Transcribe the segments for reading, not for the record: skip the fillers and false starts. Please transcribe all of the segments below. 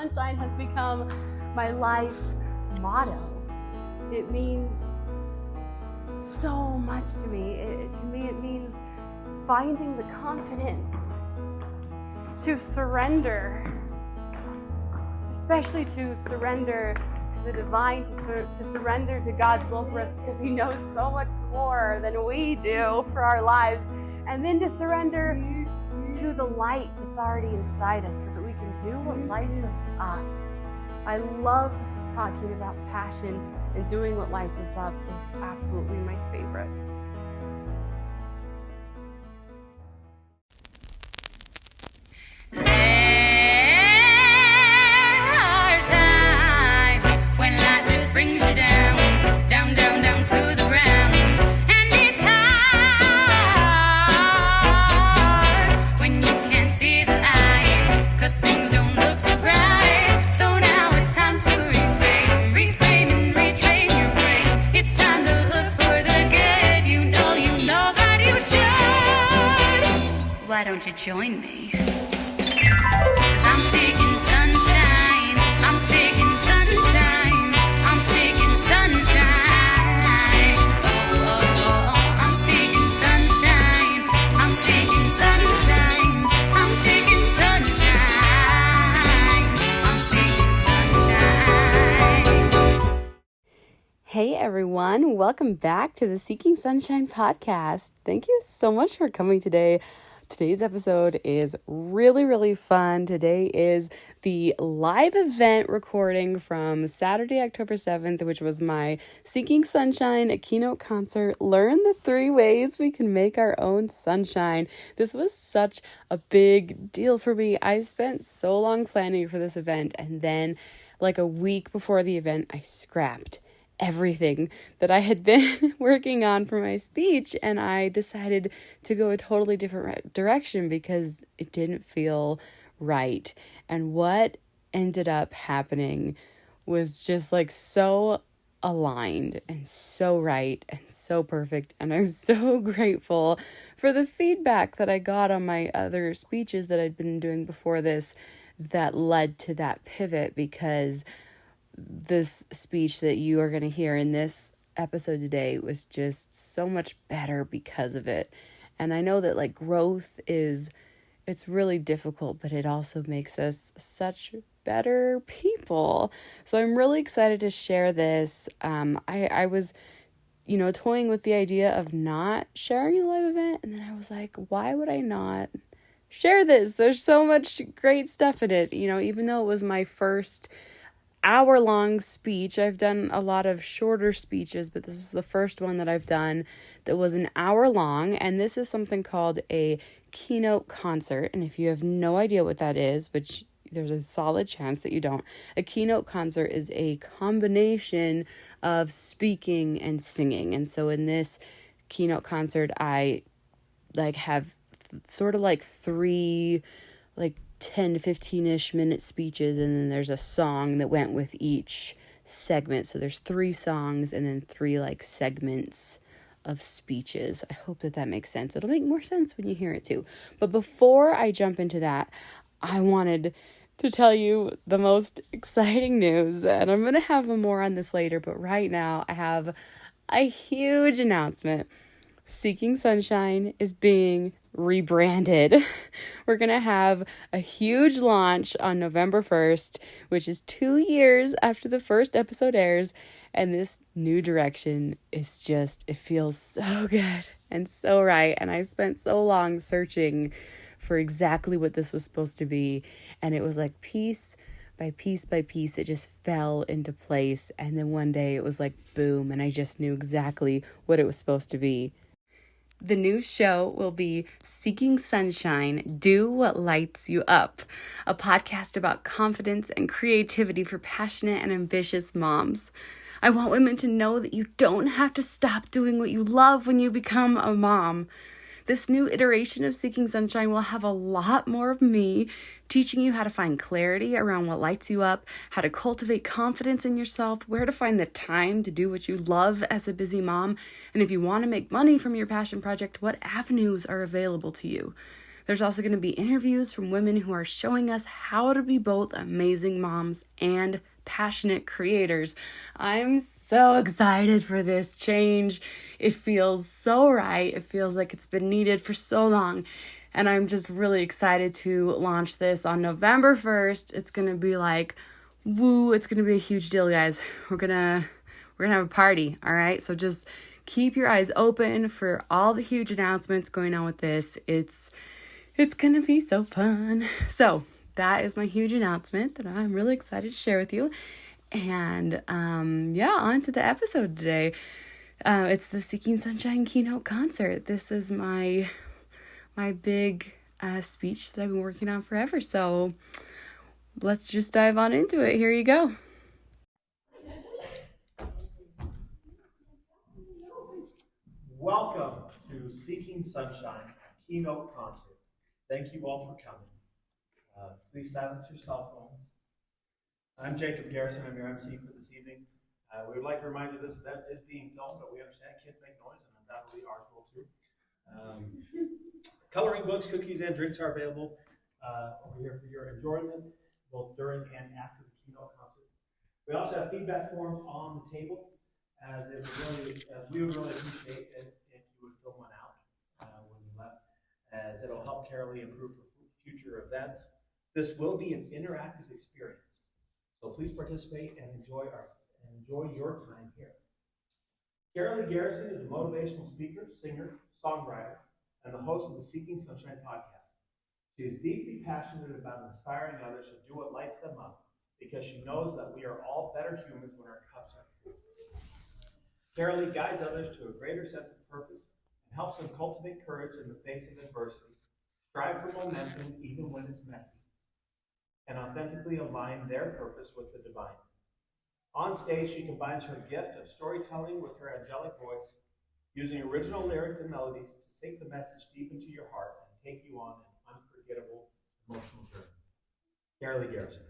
Sunshine has become my life motto. It means so much to me. It means finding the confidence to surrender, especially to surrender to the divine, to surrender to God's will for us, because He knows so much more than we do for our lives, and then to surrender to the light that's already inside us so that we can do what lights us up. I love talking about passion and doing what lights us up. It's absolutely my favorite. There are times when life just brings you down, down, down, down to the ground. And it's hard when you can't see the light, 'cause things don't look so bright. So now it's time to reframe and retrain your brain. It's time to look for the good. You know that you should. Why don't you join me? I'm seeking sunshine, I'm seeking sunshine, I'm seeking sunshine. Oh, oh, oh, I'm seeking sunshine, I'm seeking sunshine, I'm seeking sunshine, I'm seeking sunshine. Hey everyone, welcome back to the Seeking Sunshine podcast. Thank you so much for coming today. Today's episode is really fun. Today is the live event recording from Saturday, October 7th, which was my Seeking Sunshine Keynote Concert. Learn the 3 ways we can make our own sunshine. This was such a big deal for me. I spent so long planning for this event, and then like a week before the event, I scrapped everything that I had been working on for my speech, and I decided to go a totally different direction because it didn't feel right. And what ended up happening was just like so aligned and so right and so perfect, and I'm so grateful for the feedback that I got on my other speeches that I'd been doing before this that led to that pivot, because this speech that you are going to hear in this episode today was just so much better because of it. And I know that like growth it's really difficult, but it also makes us such better people. So I'm really excited to share this. I was, toying with the idea of not sharing a live event. And then I was like, why would I not share this? There's so much great stuff in it. Even though it was my first hour-long speech. I've done a lot of shorter speeches, but this was the first one that I've done that was an hour long, and this is something called a Keynote Concert. And if you have no idea what that is, which there's a solid chance that you don't, a Keynote Concert is a combination of speaking and singing. And so in this Keynote Concert, I have sort of 3 10 to 15-ish minute speeches, and then there's a song that went with each segment. So there's 3 songs and then 3 segments of speeches. I hope that makes sense. It'll make more sense when you hear it too. But before I jump into that, I wanted to tell you the most exciting news, and I'm going to have more on this later, but right now I have a huge announcement. Seeking Sunshine is being rebranded. We're going to have a huge launch on November 1st, which is 2 years after the first episode airs. And this new direction is it feels so good and so right. And I spent so long searching for exactly what this was supposed to be. And it was like piece by piece by piece, it just fell into place. And then one day it was like boom, and I just knew exactly what it was supposed to be. The new show will be Seeking Sunshine, Do What Lights You Up, a podcast about confidence and creativity for passionate and ambitious moms. I want women to know that you don't have to stop doing what you love when you become a mom. This new iteration of Seeking Sunshine will have a lot more of me teaching you how to find clarity around what lights you up, how to cultivate confidence in yourself, where to find the time to do what you love as a busy mom, and if you want to make money from your passion project, what avenues are available to you. There's also going to be interviews from women who are showing us how to be both amazing moms and passionate creators. I'm so excited for this change. It feels so right. It feels like it's been needed for so long. And I'm just really excited to launch this on November 1st. It's going to be like, woo, it's going to be a huge deal, guys. We're going to have a party, all right? So just keep your eyes open for all the huge announcements going on with this. It's going to be so fun. So that is my huge announcement that I'm really excited to share with you. And on to the episode today. It's the Seeking Sunshine Keynote Concert. This is my big speech that I've been working on forever. So let's just dive on into it. Here you go. Welcome to Seeking Sunshine Keynote Concert. Thank you all for coming. Please silence your cell phones. I'm Jacob Garrison. I'm your MC for this evening. We would like to remind you this event is being filmed, but we understand kids make noise, and undoubtedly ours will too. Coloring books, cookies, and drinks are available over here for your enjoyment, both during and after the keynote concert. We also have feedback forms on the table, as we would really appreciate it if you would fill one out when you left, as it'll help Carolee improve for future events. This will be an interactive experience, so please participate and enjoy your time here. Carolee Garrison is a motivational speaker, singer, songwriter, and the host of the Seeking Sunshine podcast. She is deeply passionate about inspiring others to do what lights them up, because she knows that we are all better humans when our cups are full. Carolee guides others to a greater sense of purpose and helps them cultivate courage in the face of adversity, strive for momentum even when it's messy, and authentically align their purpose with the divine. On stage, she combines her gift of storytelling with her angelic voice, using original lyrics and melodies to sink the message deep into your heart and take you on an unforgettable emotional journey. Carolee Garrison.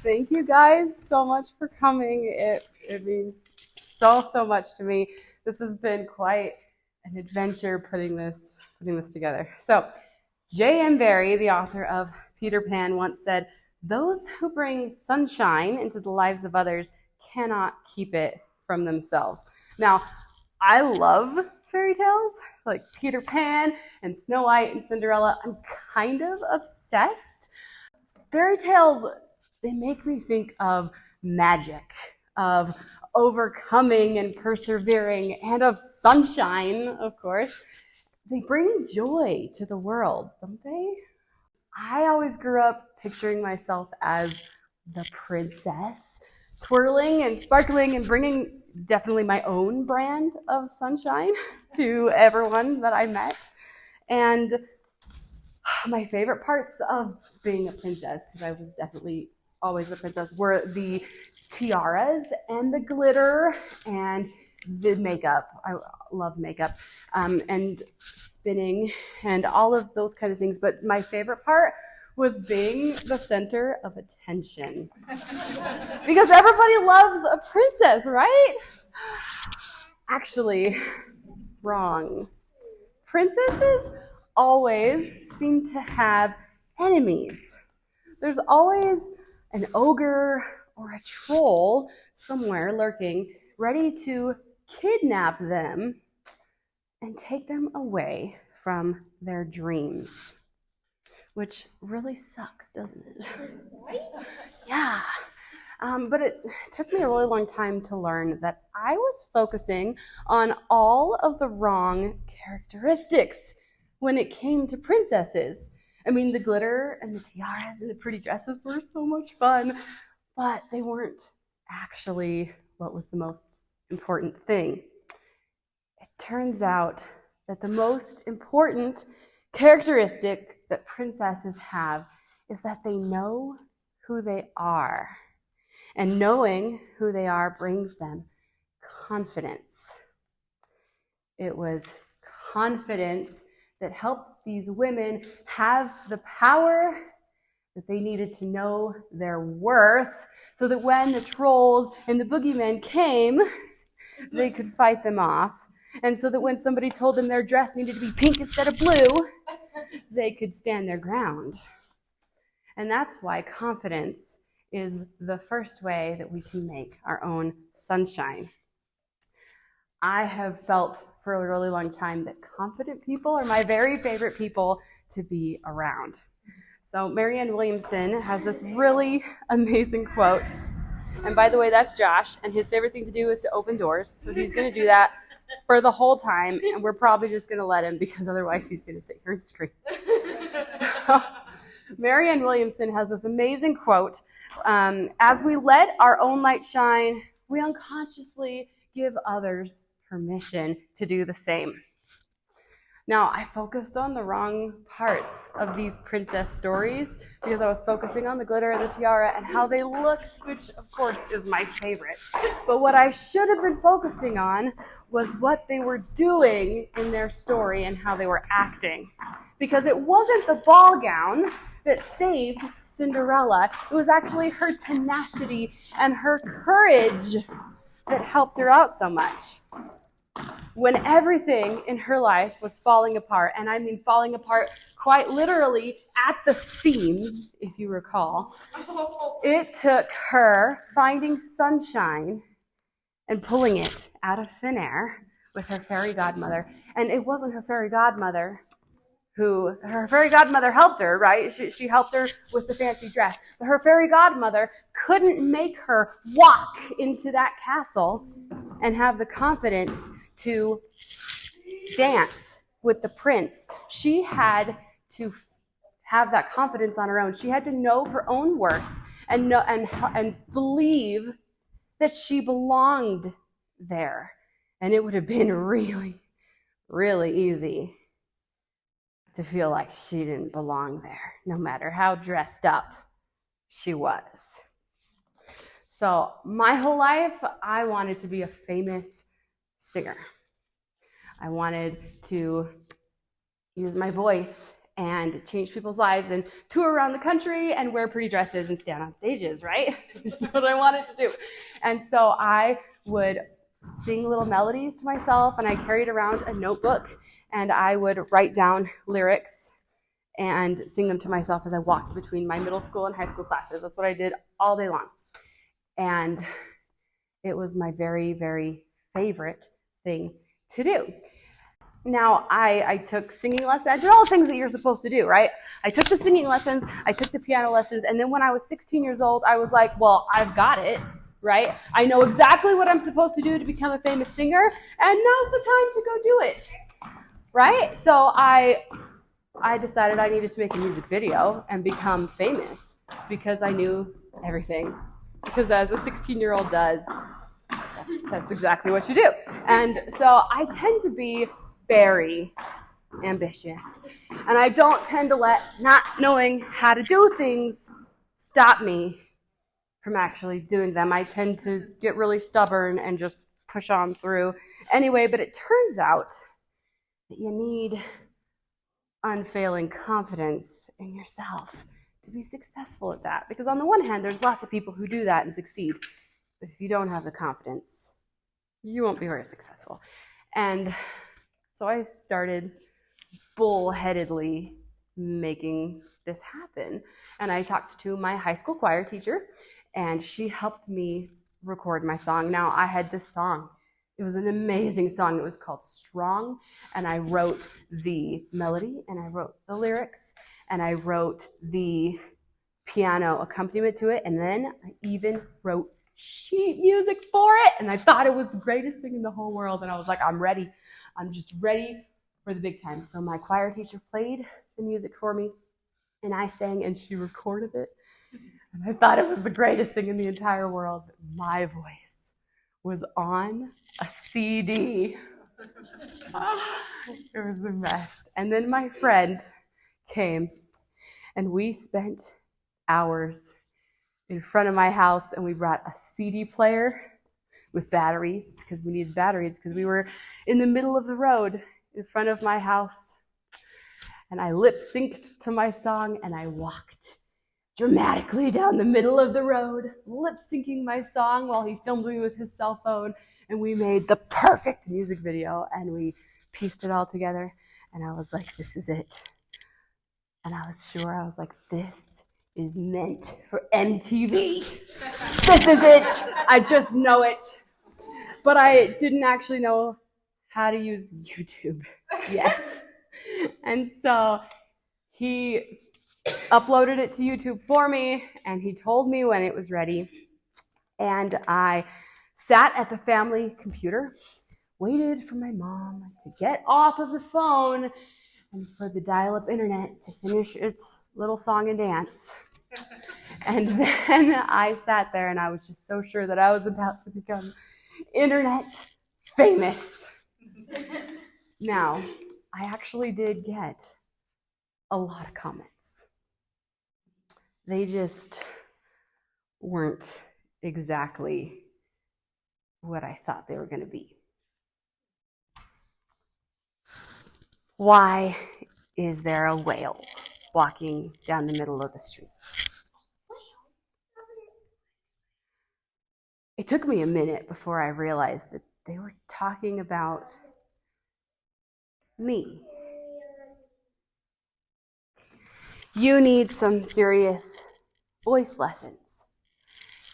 Thank you guys so much for coming. It means so much to me. This has been quite an adventure putting this together. So J.M. Barrie, the author of Peter Pan, once said, "Those who bring sunshine into the lives of others cannot keep it from themselves." Now, I love fairy tales like Peter Pan and Snow White and Cinderella. I'm kind of obsessed. Fairy tales, they make me think of magic, of overcoming and persevering, and of sunshine, of course. They bring joy to the world, don't they? I always grew up picturing myself as the princess, twirling and sparkling and bringing definitely my own brand of sunshine to everyone that I met. And my favorite parts of being a princess, because I was definitely always a princess, were the tiaras and the glitter and the makeup. I love makeup, and spinning and all of those kind of things. But my favorite part was being the center of attention. Because everybody loves a princess, right? Actually, wrong. Princesses always seem to have enemies. There's always an ogre or a troll somewhere lurking, ready to kidnap them and take them away from their dreams. Which really sucks, doesn't it? Right? Yeah. But it took me a really long time to learn that I was focusing on all of the wrong characteristics when it came to princesses. I mean, the glitter and the tiaras and the pretty dresses were so much fun, but they weren't actually what was the most important thing. It turns out that the most important characteristic that princesses have is that they know who they are. And knowing who they are brings them confidence. It was confidence that helped these women have the power that they needed to know their worth, so that when the trolls and the boogeymen came, they could fight them off. And so that when somebody told them their dress needed to be pink instead of blue, they could stand their ground. And that's why confidence is the first way that we can make our own sunshine. I have felt for a really long time that confident people are my very favorite people to be around. So Marianne Williamson has this really amazing quote. And by the way, that's Josh, and his favorite thing to do is to open doors. So he's going to do that for the whole time, and we're probably just going to let him because otherwise he's going to sit here and scream. So Marianne Williamson has this amazing quote. As we let our own light shine, we unconsciously give others permission to do the same. Now, I focused on the wrong parts of these princess stories because I was focusing on the glitter and the tiara and how they looked, which of course is my favorite. But what I should have been focusing on was what they were doing in their story and how they were acting. Because it wasn't the ball gown that saved Cinderella. It was actually her tenacity and her courage that helped her out so much. When everything in her life was falling apart, and I mean falling apart quite literally at the seams, if you recall, it took her finding sunshine and pulling it out of thin air with her fairy godmother. And it wasn't her fairy godmother her fairy godmother helped her, right? She helped her with the fancy dress. But her fairy godmother couldn't make her walk into that castle and have the confidence to dance with the prince. She had to have that confidence on her own. She had to know her own worth and believe that she belonged there. And it would have been really, really easy to feel like she didn't belong there, no matter how dressed up she was. So my whole life, I wanted to be a famous singer. I wanted to use my voice and change people's lives and tour around the country and wear pretty dresses and stand on stages, right? That's what I wanted to do. And so I would sing little melodies to myself, and I carried around a notebook, and I would write down lyrics and sing them to myself as I walked between my middle school and high school classes. That's what I did all day long. And it was my very, very favorite thing to do. Now, I took singing lessons. I did all the things that you're supposed to do, right? I took the singing lessons, I took the piano lessons, and then when I was 16 years old, I was like, well, I've got it, right? I know exactly what I'm supposed to do to become a famous singer, and now's the time to go do it, right? So I decided I needed to make a music video and become famous because I knew everything. Because as a 16-year-old does, that's exactly what you do. And so I tend to be very ambitious. And I don't tend to let not knowing how to do things stop me from actually doing them. I tend to get really stubborn and just push on through. Anyway, but it turns out that you need unfailing confidence in yourself to be successful at that. Because on the one hand, there's lots of people who do that and succeed. But if you don't have the confidence, you won't be very successful. And so I started bullheadedly making this happen. And I talked to my high school choir teacher, and she helped me record my song. Now, I had this song. It was an amazing song. It was called Strong, and I wrote the melody, and I wrote the lyrics, and I wrote the piano accompaniment to it, and then I even wrote sheet music for it, and I thought it was the greatest thing in the whole world, and I was like, I'm ready. I'm just ready for the big time. So my choir teacher played the music for me, and I sang, and she recorded it, and I thought it was the greatest thing in the entire world. My voice was on a CD. It was the best. And then my friend came, and we spent hours in front of my house, and we brought a CD player with batteries because we needed batteries because we were in the middle of the road in front of my house. And I lip synced to my song, and I walked dramatically down the middle of the road, lip syncing my song while he filmed me with his cell phone. and we made the perfect music video, and we pieced it all together, and I was like, this is it. And I was like, this is meant for MTV. This is it. I just know it. But I didn't actually know how to use YouTube yet. And so he uploaded it to YouTube for me, and he told me when it was ready. And I sat at the family computer, waited for my mom to get off of the phone and for the dial-up internet to finish its little song and dance. And then I sat there, and I was just so sure that I was about to become internet famous. Now, I actually did get a lot of comments. They just weren't exactly what I thought they were going to be. Why is there a whale walking down the middle of the street? It took me a minute before I realized that they were talking about me. You need some serious voice lessons.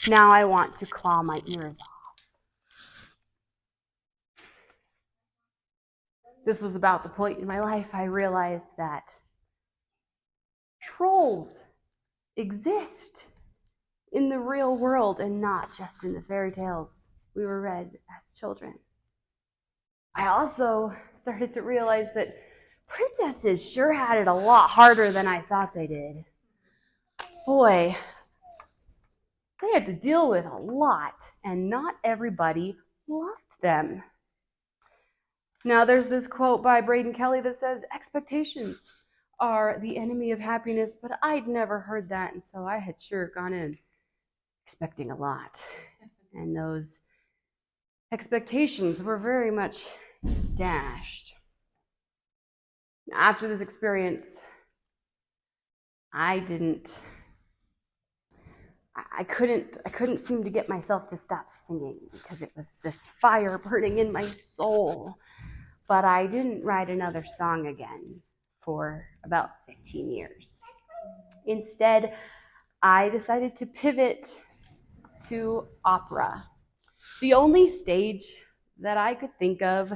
Now I want to claw my ears off. This was about the point in my life I realized that trolls exist in the real world and not just in the fairy tales we were read as children. I also started to realize that princesses sure had it a lot harder than I thought they did. Boy, they had to deal with a lot, and not everybody loved them. Now, there's this quote by Braden Kelly that says, expectations are the enemy of happiness, but I'd never heard that, and so I had sure gone in expecting a lot. And those expectations were very much dashed. After this experience, I couldn't seem to get myself to stop singing because it was this fire burning in my soul. But I didn't write another song again for about 15 years. Instead, I decided to pivot to opera, the only stage that I could think of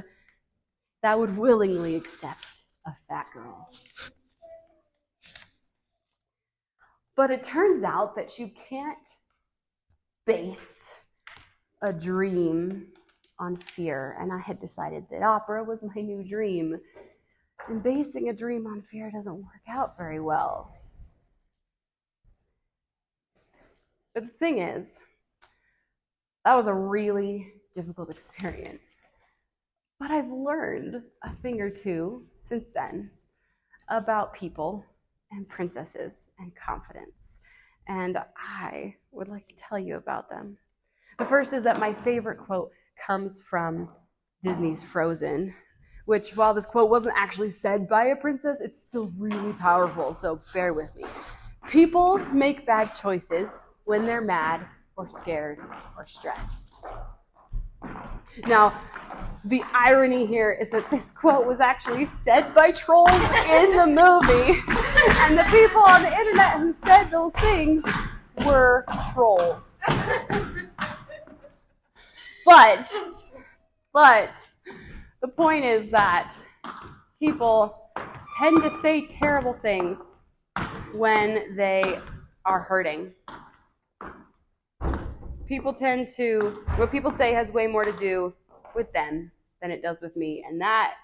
that would willingly accept a fat girl. But it turns out that you can't base a dream on fear, and I had decided that opera was my new dream. And basing a dream on fear doesn't work out very well. But the thing is, that was a really difficult experience. But I've learned a thing or two since then about people and princesses and confidence. And I would like to tell you about them. The first is that my favorite quote comes from Disney's Frozen, which, while this quote wasn't actually said by a princess, it's still really powerful, so bear with me. People make bad choices when they're mad or scared or stressed. Now, the irony here is that this quote was actually said by trolls in the movie, and the people on the internet who said those things were trolls. But the point is that people tend to say terrible things when they are hurting. What people say has way more to do with them than it does with me. And that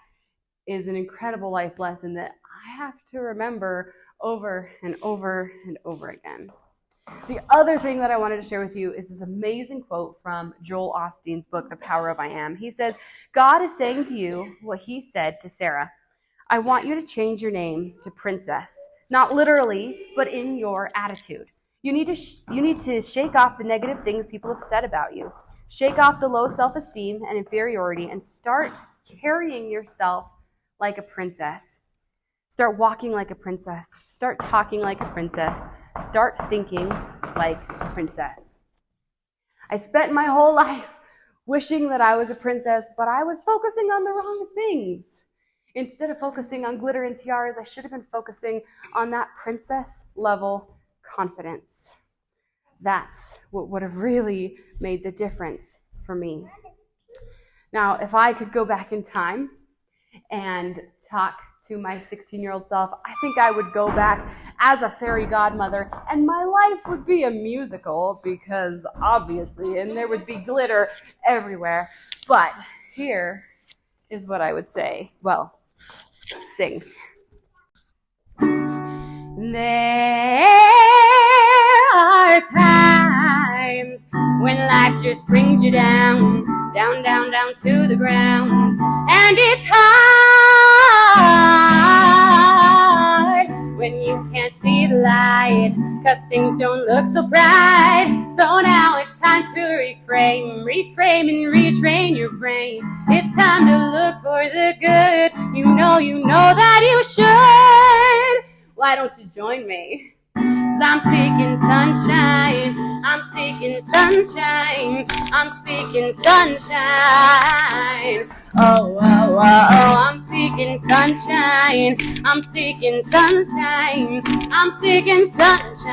is an incredible life lesson that I have to remember over and over and over again. The other thing that I wanted to share with you is this amazing quote from Joel Osteen's book, The Power of I Am. He says, God is saying to you what he said to Sarah. I want you to change your name to Princess, not literally, but in your attitude. You need to shake off the negative things people have said about you. Shake off the low self-esteem and inferiority and start carrying yourself like a princess. Start walking like a princess. Start talking like a princess. Start thinking like a princess. I spent my whole life wishing that I was a princess, but I was focusing on the wrong things. Instead of focusing on glitter and tiaras, I should have been focusing on that princess level confidence. That's what would have really made the difference for me. Now, if I could go back in time and talk to my 16-year-old self, I think I would go back as a fairy godmother, and my life would be a musical because obviously, and there would be glitter everywhere. But here is what I would say. Well, sing. There are times when life just brings you down, down, down, down to the ground. And it's hard when you can't see the light, 'cause things don't look so bright. So now it's time to reframe and retrain your brain. It's time to look for the good. You know that you should. Why don't you join me? 'Cause I'm seeking sunshine, I'm seeking sunshine, I'm seeking sunshine. Oh, oh, oh, I'm seeking sunshine, I'm seeking sunshine, I'm seeking sunshine,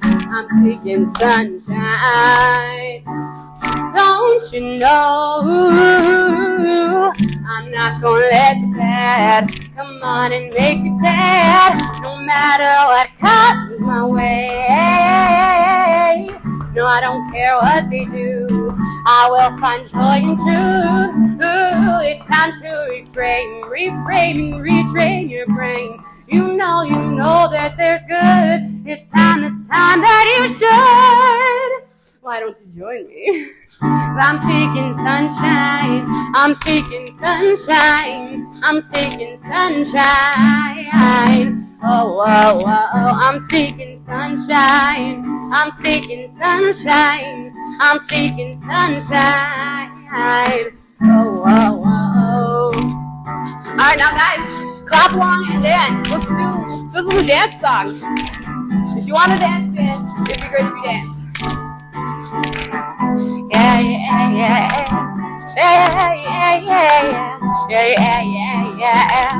I'm seeking sunshine. Don't you know I'm not gonna let the bad come on and make me sad, no matter what comes my way. No, I don't care what they do, I will find joy in truth. Ooh, it's time to reframe and retrain your brain. You know that there's good. It's time that you should. Why don't you join me? I'm seeking sunshine, I'm seeking sunshine, I'm seeking sunshine. Oh, oh, oh, I'm seeking sunshine, I'm seeking sunshine, I'm seeking sunshine. Oh, oh, oh. Alright, now guys, clap along and dance. This is a dance song. If you want to dance, it'd be great if you dance. Yeah, yeah, yeah, yeah, yeah, yeah, yeah, yeah, yeah, yeah.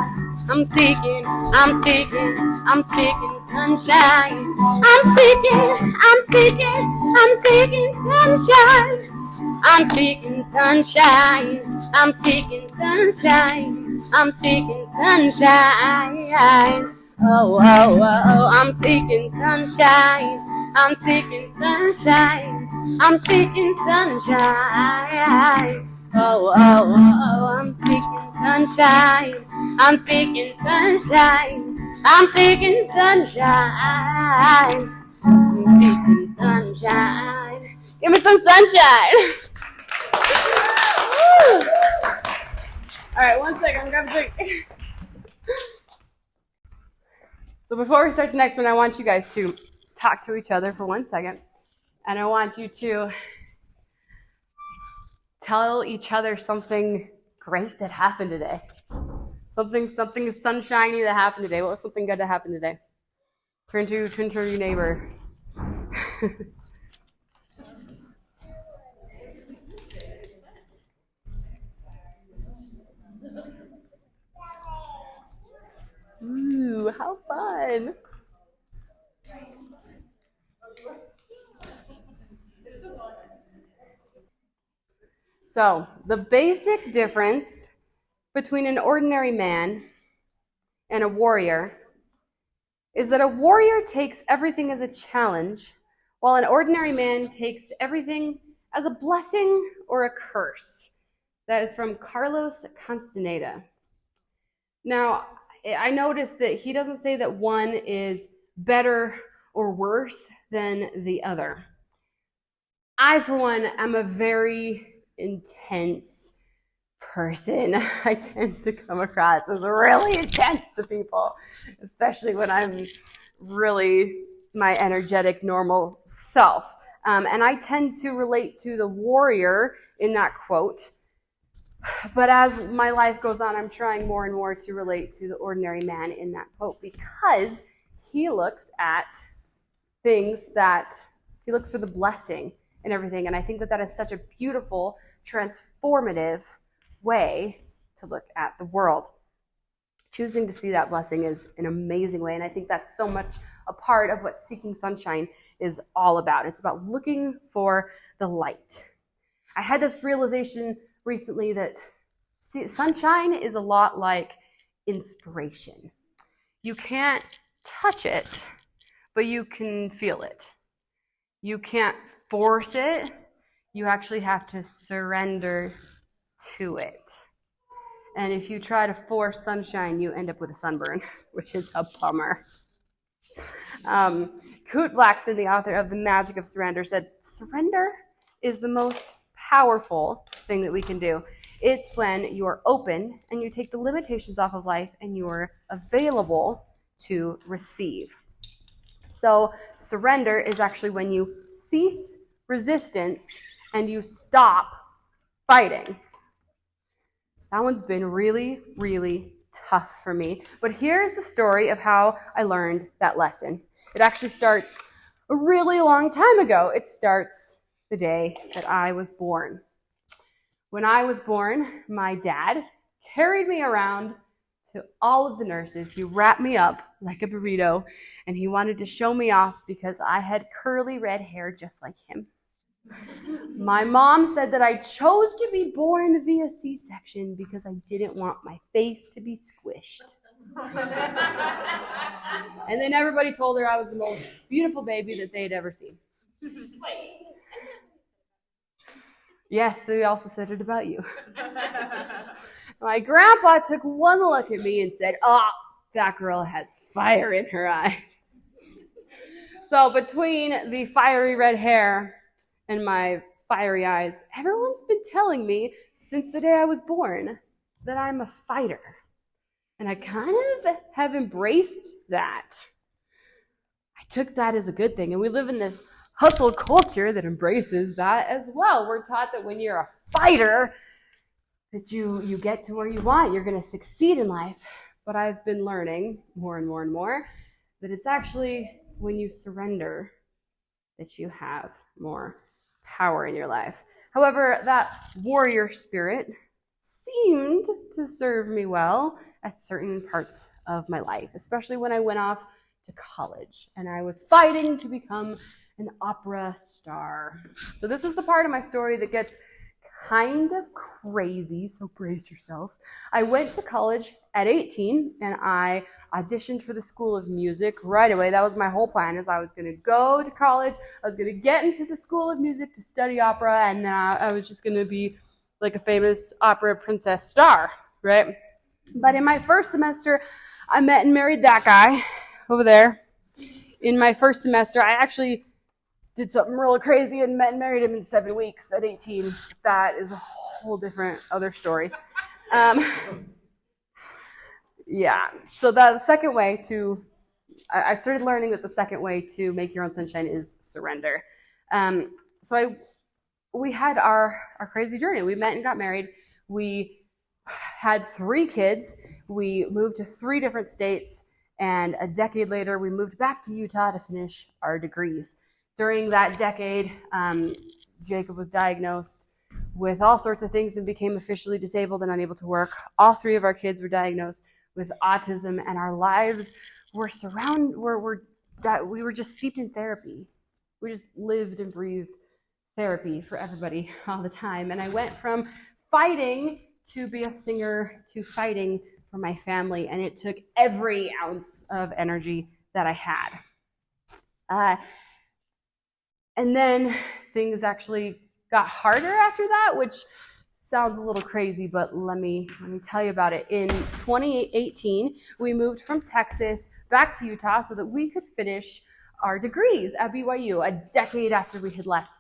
I'm seeking sunshine. I'm seeking sunshine. I'm seeking sunshine. I'm seeking sunshine. I'm seeking sunshine. Oh, oh, oh, I'm seeking sunshine. I'm seeking sunshine. I'm seeking sunshine. Oh, oh, oh, I'm seeking sunshine. I'm seeking sunshine. I'm seeking sunshine. I'm seeking sunshine. Give me some sunshine. All right, one second. I'm grabbing a drink. So before we start the next one, I want you guys to talk to each other for 1 second. And I want you to tell each other something great that happened today. Something sunshiny that happened today. What was something good that happened today? Turn to your neighbor. Ooh, how fun. So, the basic difference between an ordinary man and a warrior is that a warrior takes everything as a challenge, while an ordinary man takes everything as a blessing or a curse. That is from Carlos Castaneda. Now, I noticed that he doesn't say that one is better or worse than the other. I, for one, am a very intense person. I tend to come across as really intense to people, especially when I'm really my energetic, normal self. And I tend to relate to the warrior in that quote. But as my life goes on, I'm trying more and more to relate to the ordinary man in that quote, because he looks at things that, he looks for the blessing and everything. And I think that that is such a beautiful, transformative way to look at the world. Choosing to see that blessing is an amazing way. And I think that's so much a part of what Seeking Sunshine is all about. It's about looking for the light. I had this realization recently that sunshine is a lot like inspiration. You can't touch it, but you can feel it. You can't force it. You actually have to surrender to it. And if you try to force sunshine, you end up with a sunburn, which is a bummer. Kurt Blackson, the author of The Magic of Surrender, said, surrender is the most powerful thing that we can do. It's when you are open and you take the limitations off of life and you are available to receive. So surrender is actually when you cease resistance and you stop fighting. That one's been really, really tough for me. But here's the story of how I learned that lesson. It actually starts a really long time ago. It starts the day that I was born. When I was born, my dad carried me around to all of the nurses. He wrapped me up like a burrito, and he wanted to show me off because I had curly red hair just like him. My mom said that I chose to be born via C-section because I didn't want my face to be squished. And then everybody told her I was the most beautiful baby that they'd ever seen. Yes, they also said it about you. My grandpa took one look at me and said, "Oh, that girl has fire in her eyes." So between the fiery red hair and my fiery eyes, everyone's been telling me since the day I was born that I'm a fighter. And I kind of have embraced that. I took that as a good thing. And we live in this hustle culture that embraces that as well. We're taught that when you're a fighter, that you get to where you want. You're going to succeed in life. But I've been learning more and more and more that it's actually when you surrender that you have more power in your life. However, that warrior spirit seemed to serve me well at certain parts of my life, especially when I went off to college and I was fighting to become an opera star. So this is the part of my story that gets kind of crazy, so brace yourselves. I went to college at 18 and I auditioned for the School of Music right away. That was my whole plan, is I was going to go to college, I was going to get into the School of Music to study opera, and then I was just going to be like a famous opera princess star, right? But in my first semester, I met and married that guy over there. In my first semester, I actually did something real crazy and met and married him in 7 weeks at 18. That is a whole different other story. Yeah, so the second way I started learning that the second way to make your own sunshine is surrender. We had our crazy journey. We met and got married. We had 3 kids. We moved to 3 different states. And a decade later, we moved back to Utah to finish our degrees. During that decade, Jacob was diagnosed with all sorts of things and became officially disabled and unable to work. All 3 of our kids were diagnosed with autism, and our lives were we were just steeped in therapy. We just lived and breathed therapy for everybody all the time. And I went from fighting to be a singer to fighting for my family, and it took every ounce of energy that I had. And then things actually got harder after that, which sounds a little crazy, but let me tell you about it. In 2018, we moved from Texas back to Utah so that we could finish our degrees at BYU a decade after we had left.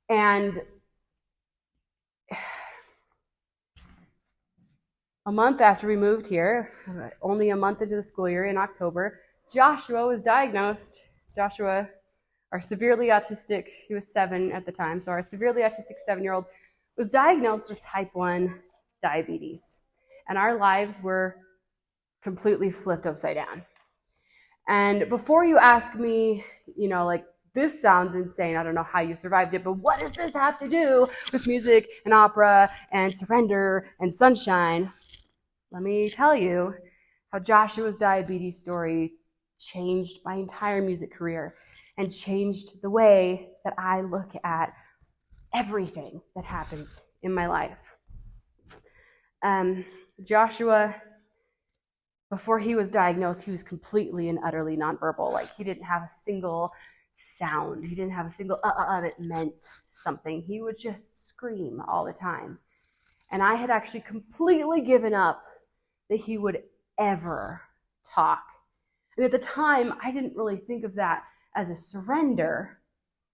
And a month after we moved here, only a month into the school year in October, Joshua was diagnosed. Joshua, our severely autistic, he was 7 at the time, so our severely autistic 7-year-old was diagnosed with type 1 diabetes. And our lives were completely flipped upside down. And before you ask me, this sounds insane. I don't know how you survived it, but what does this have to do with music and opera and surrender and sunshine? Let me tell you how Joshua's diabetes story changed my entire music career and changed the way that I look at everything that happens in my life. Joshua, before he was diagnosed, he was completely and utterly nonverbal. Like, he didn't have a single sound. He didn't have a single that meant something. He would just scream all the time. And I had actually completely given up that he would ever talk. And at the time, I didn't really think of that as a surrender,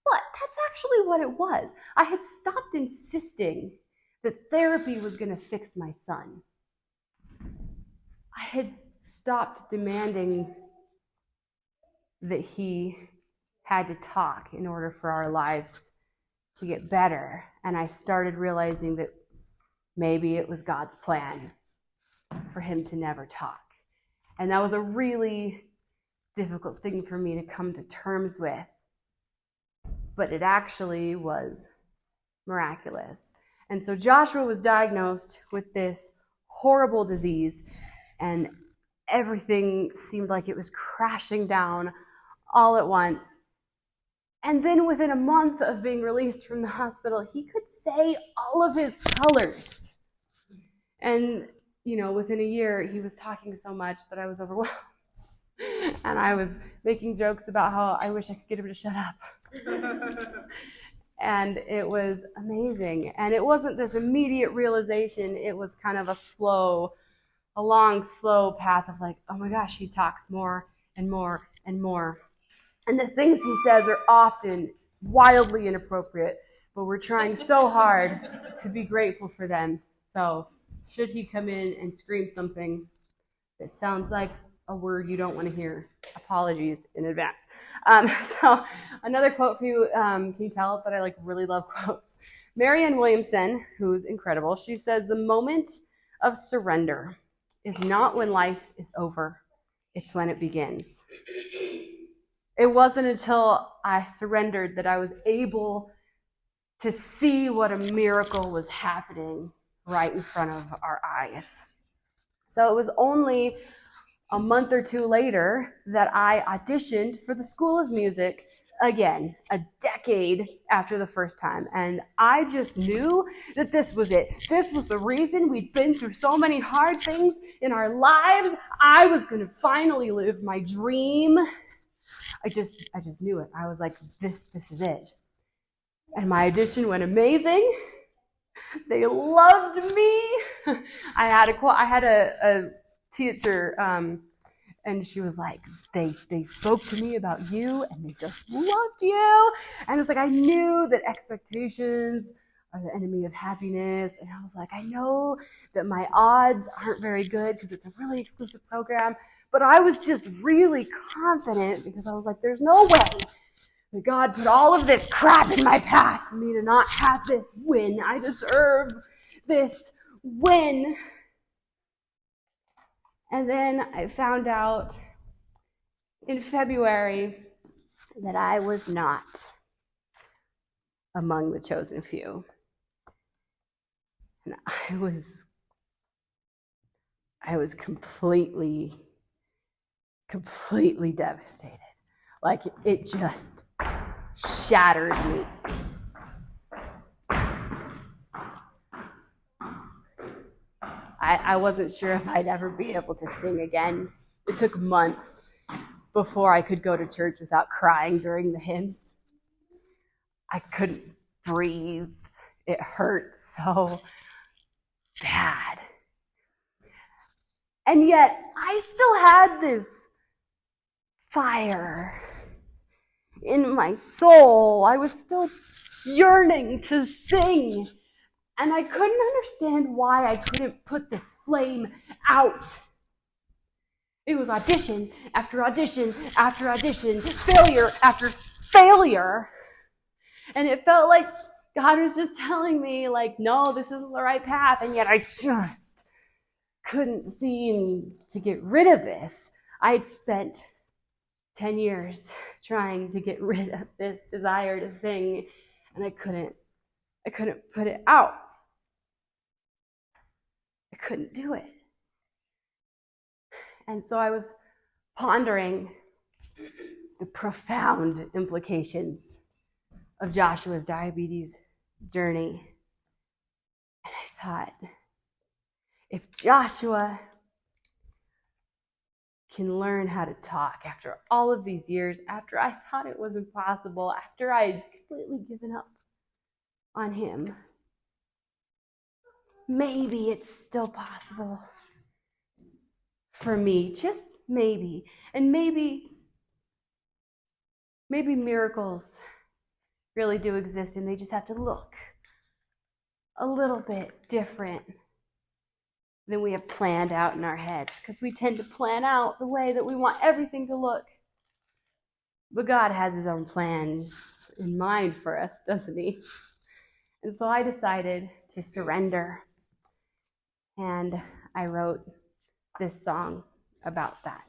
but that's actually what it was. I had stopped insisting that therapy was going to fix my son. I had stopped demanding that he had to talk in order for our lives to get better. And I started realizing that maybe it was God's plan for him to never talk. And that was a really difficult thing for me to come to terms with. But it actually was miraculous. And so Joshua was diagnosed with this horrible disease, and everything seemed like it was crashing down all at once. And then within a month of being released from the hospital, he could say all of his colors. And, within a year, he was talking so much that I was overwhelmed. And I was making jokes about how I wish I could get him to shut up. And it was amazing. And it wasn't this immediate realization. It was kind of a long, slow path of like, oh my gosh, he talks more and more and more. And the things he says are often wildly inappropriate, but we're trying so hard to be grateful for them. So should he come in and scream something that sounds like a word you don't want to hear, apologies in advance. So another quote for you, can you tell that I really love quotes? Marianne Williamson, who's incredible, she says, the moment of surrender is not when life is over, it's when it begins. It wasn't until I surrendered that I was able to see what a miracle was happening right in front of our eyes. So it was only a month or two later that I auditioned for the School of Music again, a decade after the first time. And I just knew that this was it. This was the reason we'd been through so many hard things in our lives. I was going to finally live my dream. I just knew it. I was like, this is it. And my audition went amazing. They loved me. I had a teacher, and she was like, they spoke to me about you, and they just loved you. And it's like, I knew that expectations are the enemy of happiness. And I was like, I know that my odds aren't very good because it's a really exclusive program. But I was just really confident because I was like, there's no way that God put all of this crap in my path for me to not have this win. I deserve this win. And then I found out in February that I was not among the chosen few. And I was completely devastated. Like, it just shattered me. I wasn't sure if I'd ever be able to sing again. It took months before I could go to church without crying during the hymns. I couldn't breathe. It hurt so bad. And yet, I still had this fire in my soul. I was still yearning to sing. And I couldn't understand why I couldn't put this flame out. It was audition after audition after audition, failure after failure. And it felt like God was just telling me, no, this isn't the right path. And yet I just couldn't seem to get rid of this. I had spent 10 years trying to get rid of this desire to sing, and I couldn't put it out. I couldn't do it. And so I was pondering the profound implications of Joshua's diabetes journey. And I thought, if Joshua can learn how to talk after all of these years, after I thought it was impossible, after I had completely given up on him, maybe it's still possible for me, just maybe. And maybe miracles really do exist, and they just have to look a little bit different than we have planned out in our heads, because we tend to plan out the way that we want everything to look. But God has his own plan in mind for us, doesn't he? And so I decided to surrender, and I wrote this song about that.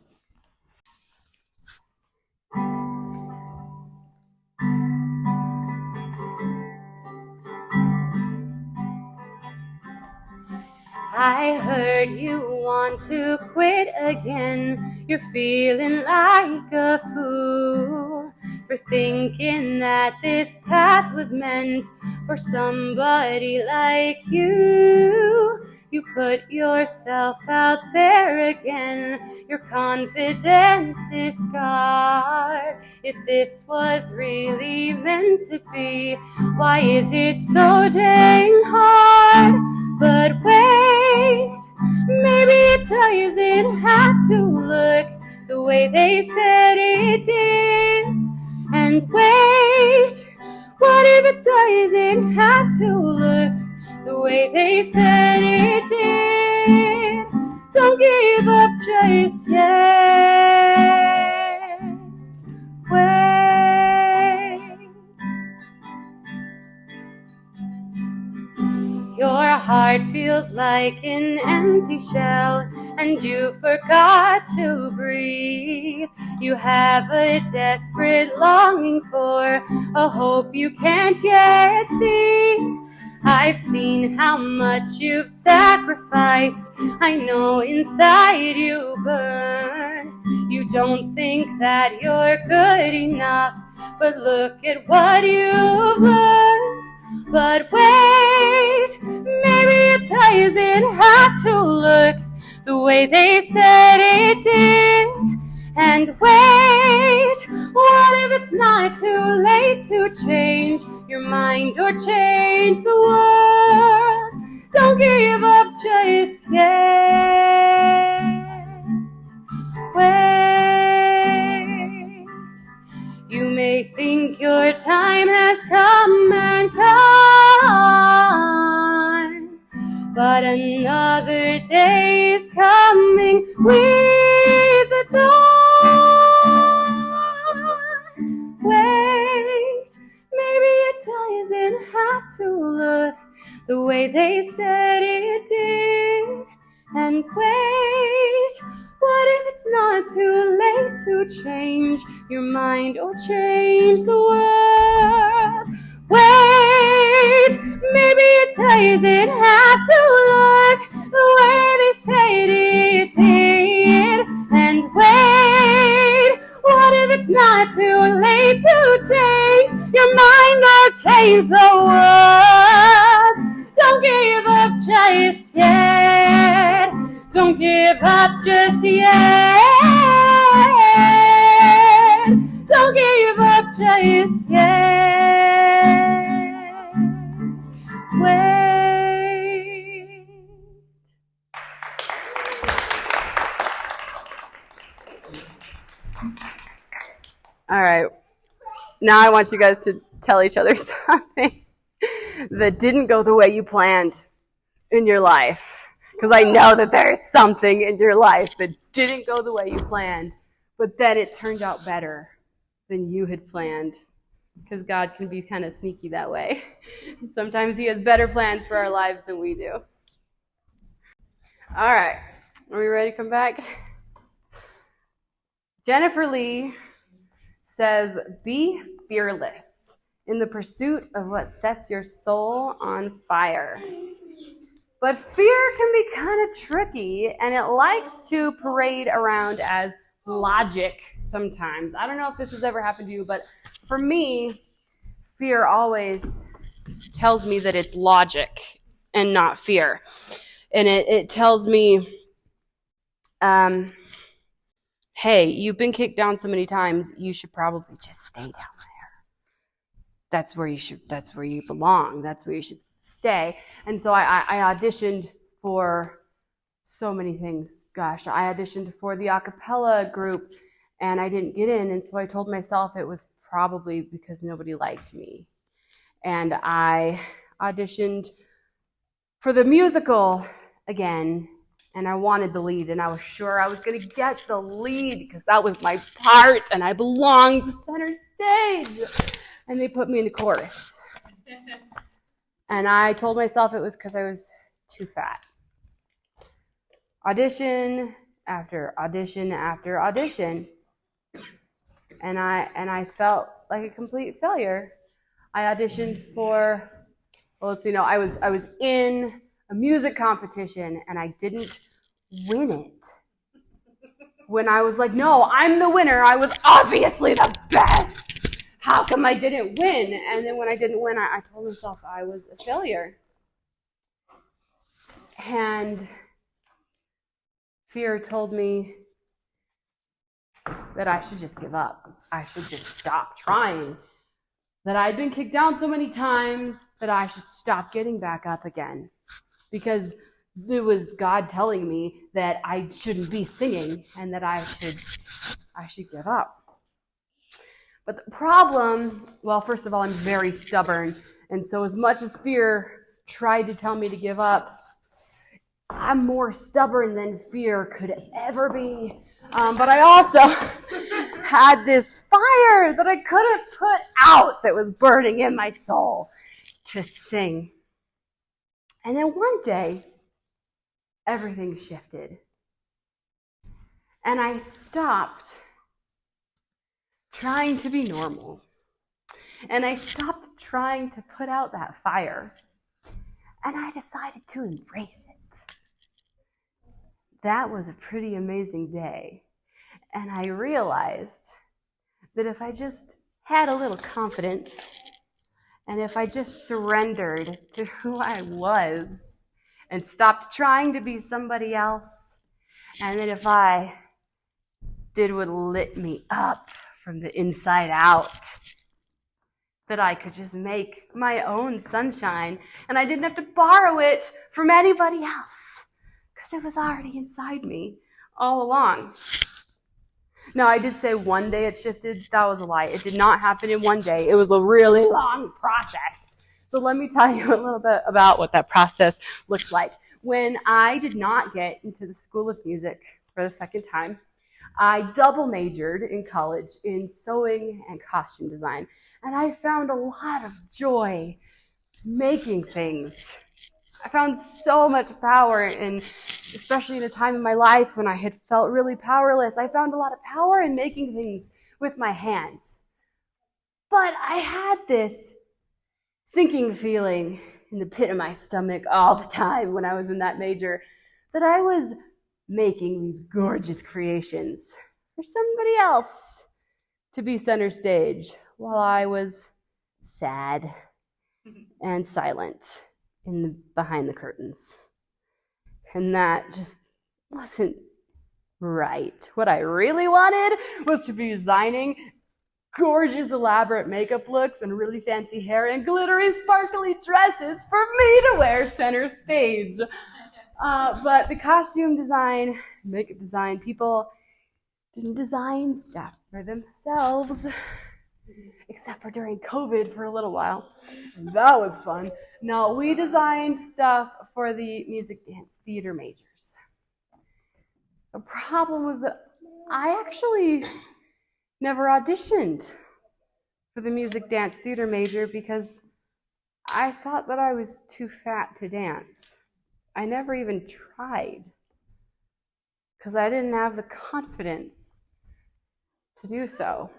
I heard you want to quit again. You're feeling like a fool for thinking that this path was meant for somebody like you. You put yourself out there again. Your confidence is scarred. If this was really meant to be, why is it so dang hard? But wait, maybe it doesn't have to look the way they said it did. And wait, what if it doesn't have to look the way they said it did? Don't give up just yet. Wait. Your heart feels like an empty shell, and you forgot to breathe. You have a desperate longing for a hope you can't yet see. I've seen how much you've sacrificed. I know inside you burn. You don't think that you're good enough, but look at what you've learned. But wait, maybe it doesn't have to look the way they said it did. And wait, what if it's not too late to change your mind or change the world? Don't give up just yet. Wait. You may think your time has come and gone, but another day is coming with the dawn. Wait, maybe it doesn't have to look the way they said it did. And wait, what if it's not too late to change your mind or change the world? Wait, maybe it doesn't have to look the way they said it did. And wait, what if it's not too late to change your mind or change the world? Don't give up just yet. Don't give up just yet. Don't give up just yet. Wait. All right. Now I want you guys to tell each other something that didn't go the way you planned in your life. Because I know that there is something in your life that didn't go the way you planned, but then it turned out better than you had planned. Because God can be kind of sneaky that way. Sometimes he has better plans for our lives than we do. All right. Are we ready to come back? Jennifer Lee says, "Be fearless in the pursuit of what sets your soul on fire." But fear can be kind of tricky, and it likes to parade around as logic sometimes. I don't know if this has ever happened to you, but for me, fear always tells me that it's logic and not fear. And it tells me, hey, you've been kicked down so many times, you should probably just stay down there. That's where you belong. That's where you should stay. And so I auditioned for so many things. Gosh, I auditioned for the a cappella group and I didn't get in. And so I told myself it was probably because nobody liked me. And I auditioned for the musical again, and I wanted the lead, and I was sure I was going to get the lead because that was my part and I belonged to center stage. And they put me in the chorus. And I told myself it was because I was too fat. Audition after audition after audition. And I felt like a complete failure. I auditioned for, I was in a music competition and I didn't win it. When I was like, no, I'm the winner. I was obviously the best. How come I didn't win? And then when I didn't win, I told myself I was a failure. And fear told me that I should just give up. I should just stop trying. That I'd been kicked down so many times that I should stop getting back up again. Because it was God telling me that I shouldn't be singing and that I should give up. But the problem, well, first of all, I'm very stubborn. And so as much as fear tried to tell me to give up, I'm more stubborn than fear could ever be. But I also had this fire that I couldn't put out that was burning in my soul to sing. And then one day, everything shifted. And I stopped trying to be normal. And I stopped trying to put out that fire. And I decided to embrace it. That was a pretty amazing day. And I realized that if I just had a little confidence, and if I just surrendered to who I was, and stopped trying to be somebody else, and then if I did what lit me up from the inside out, that I could just make my own sunshine, and I didn't have to borrow it from anybody else, because it was already inside me all along. Now, I did say one day it shifted. That was a lie. It did not happen in one day. It was a really long process. So let me tell you a little bit about what that process looked like. When I did not get into the School of Music for the second time, I double majored in college in sewing and costume design. And I found a lot of joy making things. I found so much power, and especially in a time in my life when I had felt really powerless, I found a lot of power in making things with my hands. But I had this sinking feeling in the pit of my stomach all the time when I was in that major that I was making these gorgeous creations for somebody else to be center stage while I was sad and silent behind the curtains. And that just wasn't right. What I really wanted was to be designing gorgeous, elaborate makeup looks and really fancy hair and glittery, sparkly dresses for me to wear center stage. But the costume design, makeup design, people didn't design stuff for themselves, except for during COVID for a little while. That was fun. No, we designed stuff for the music, dance, theater majors. The problem was that I actually never auditioned for the music, dance, theater major because I thought that I was too fat to dance. I never even tried because I didn't have the confidence to do so.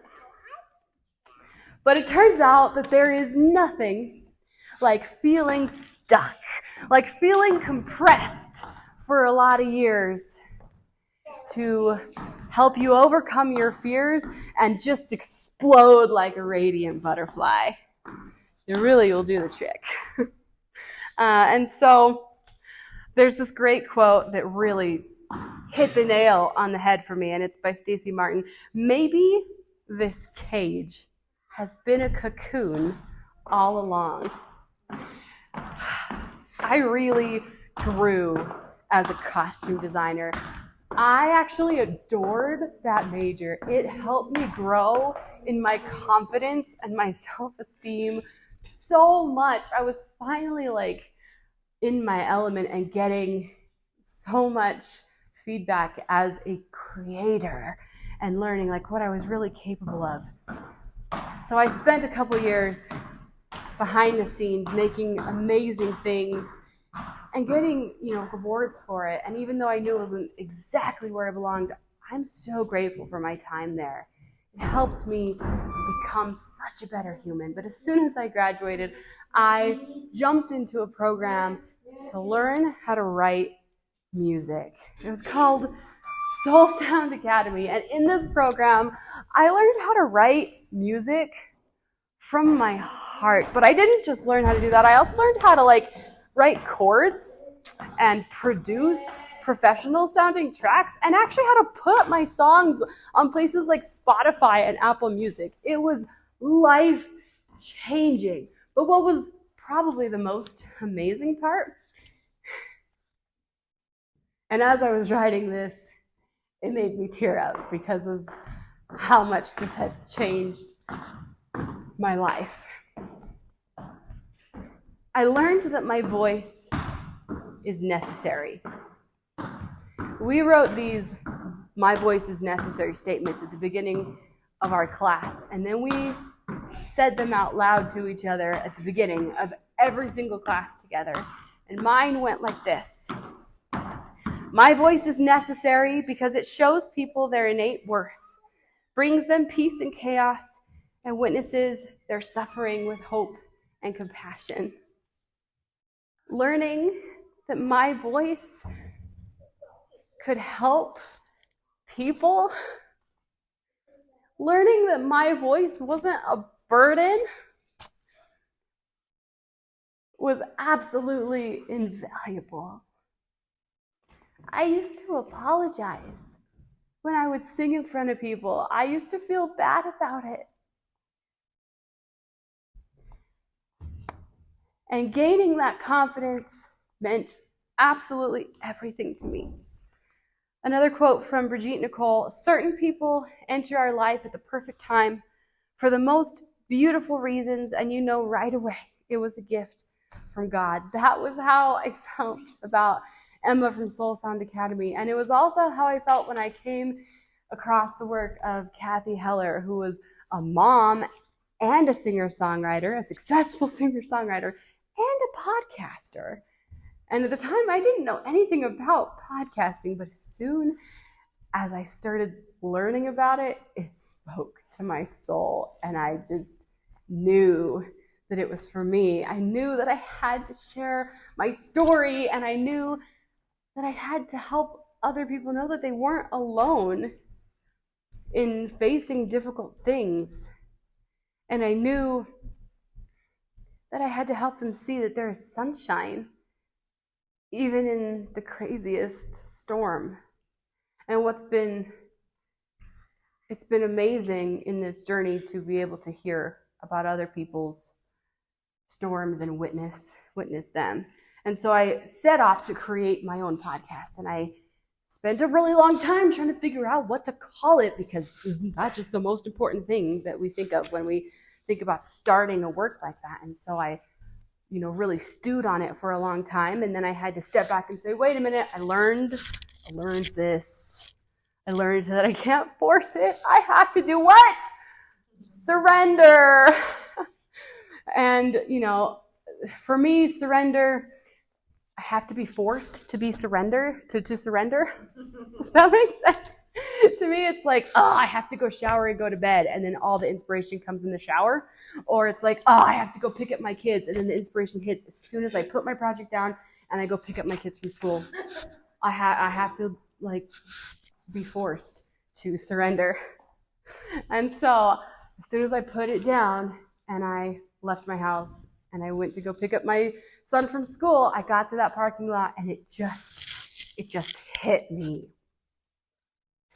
But it turns out that there is nothing like feeling stuck, like feeling compressed for a lot of years to help you overcome your fears and just explode like a radiant butterfly. It really will do the trick. And so there's this great quote that really hit the nail on the head for me, and it's by Stacey Martin. Maybe this cage has been a cocoon all along. I really grew as a costume designer. I actually adored that major. It helped me grow in my confidence and my self-esteem so much. I was finally like in my element and getting so much feedback as a creator and learning like what I was really capable of. So I spent a couple years behind the scenes making amazing things and getting, rewards for it. And even though I knew it wasn't exactly where I belonged, I'm so grateful for my time there. It helped me become such a better human. But as soon as I graduated, I jumped into a program to learn how to write music. It was called Soul Sound Academy. And in this program, I learned how to write music from my heart. But I didn't just learn how to do that. I also learned how to write chords and produce professional sounding tracks and actually how to put my songs on places like Spotify and Apple Music. It was life changing. But what was probably the most amazing part, and as I was writing this, it made me tear up because of how much this has changed my life. I learned that my voice is necessary. We wrote these "my voice is necessary" statements at the beginning of our class, and then we said them out loud to each other at the beginning of every single class together. And mine went like this: my voice is necessary because it shows people their innate worth, brings them peace in chaos, and witnesses their suffering with hope and compassion. Learning that my voice could help people, learning that my voice wasn't a burden, was absolutely invaluable. I used to apologize when I would sing in front of people. I used to feel bad about it. And gaining that confidence meant absolutely everything to me. Another quote from Brigitte Nicole: certain people enter our life at the perfect time for the most beautiful reasons, and you know right away it was a gift from God. That was how I felt about Emma from Soul Sound Academy. And it was also how I felt when I came across the work of Kathy Heller, who was a mom and a singer-songwriter, a successful singer-songwriter, and a podcaster. And at the time, I didn't know anything about podcasting, but as soon as I started learning about it, it spoke to my soul, and I just knew that it was for me. I knew that I had to share my story, and I knew that I had to help other people know that they weren't alone in facing difficult things. And I knew that I had to help them see that there is sunshine, even in the craziest storm. And it's been amazing in this journey to be able to hear about other people's storms and witness them. And so I set off to create my own podcast, and I spent a really long time trying to figure out what to call it, because isn't that just the most important thing that we think of when we think about starting a work like that? And so I really stewed on it for a long time, and then I had to step back and say, wait a minute, I learned this. I learned that I can't force it. I have to do what? Surrender. And, for me, surrender, I have to be forced to be to surrender. Does that make sense? To me, it's like, oh, I have to go shower and go to bed, and then all the inspiration comes in the shower. Or it's like, oh, I have to go pick up my kids, and then the inspiration hits as soon as I put my project down and I go pick up my kids from school. I have to like be forced to surrender. And so as soon as I put it down and I left my house and I went to go pick up my son from school, I got to that parking lot and it just hit me.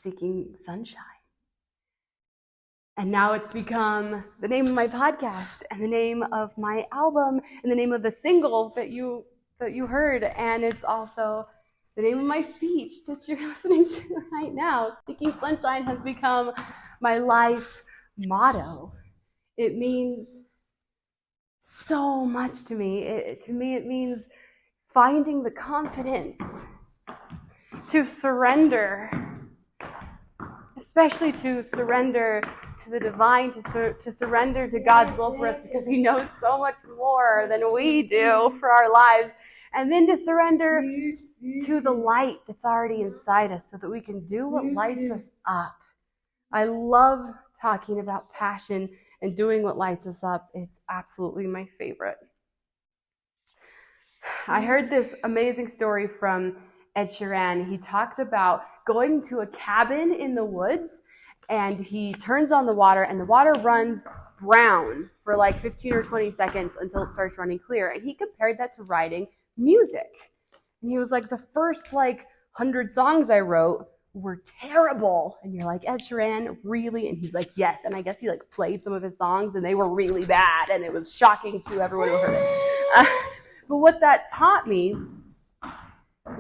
Seeking Sunshine. And now it's become the name of my podcast and the name of my album and the name of the single that you heard. And it's also the name of my speech that you're listening to right now. Seeking Sunshine has become my life motto. It means so much to me. To me, it means finding the confidence to surrender, especially to surrender to the divine, to surrender to God's will for us, because He knows so much more than we do for our lives, and then to surrender to the light that's already inside us so that we can do what lights us up. I love talking about passion and doing what lights us up. It's absolutely my favorite. I heard this amazing story from Ed Sheeran. He talked about going to a cabin in the woods, and he turns on the water, and the water runs brown for like 15 or 20 seconds until it starts running clear. And he compared that to writing music. And he was like, the first 100 songs I wrote were terrible. And you're like, Ed Sheeran, really? And he's like, yes. And I guess he played some of his songs and they were really bad, and it was shocking to everyone who heard it. But what that taught me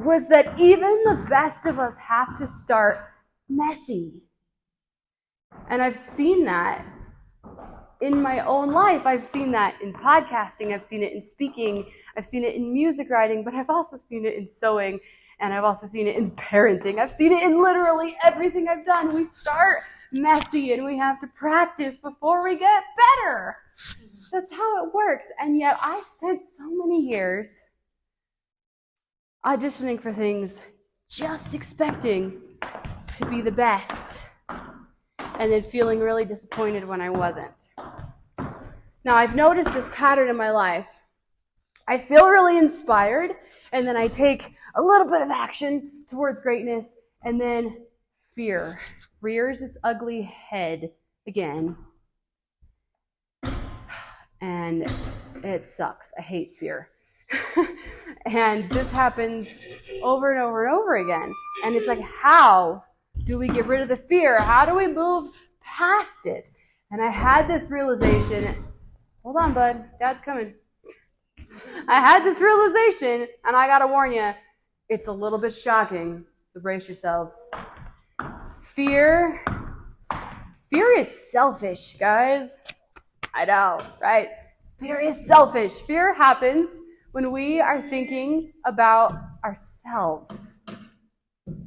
was that even the best of us have to start messy. And I've seen that in my own life. I've seen that in podcasting. I've seen it in speaking. I've seen it in music writing, but I've also seen it in sewing, and I've also seen it in parenting. I've seen it in literally everything I've done. We start messy and we have to practice before we get better. That's how it works. And yet I spent so many years auditioning for things, just expecting to be the best, and then feeling really disappointed when I wasn't. Now, I've noticed this pattern in my life. I feel really inspired, and then I take a little bit of action towards greatness, and then fear rears its ugly head again. And it sucks. I hate fear. And this happens over and over and over again. And it's like, how do we get rid of the fear? How do we move past it? And I had this realization. Hold on, bud. Dad's coming. I had this realization, and I gotta warn you, it's a little bit shocking. So brace yourselves. Fear is selfish, guys. I know, right? Fear is selfish. Fear happens when we are thinking about ourselves.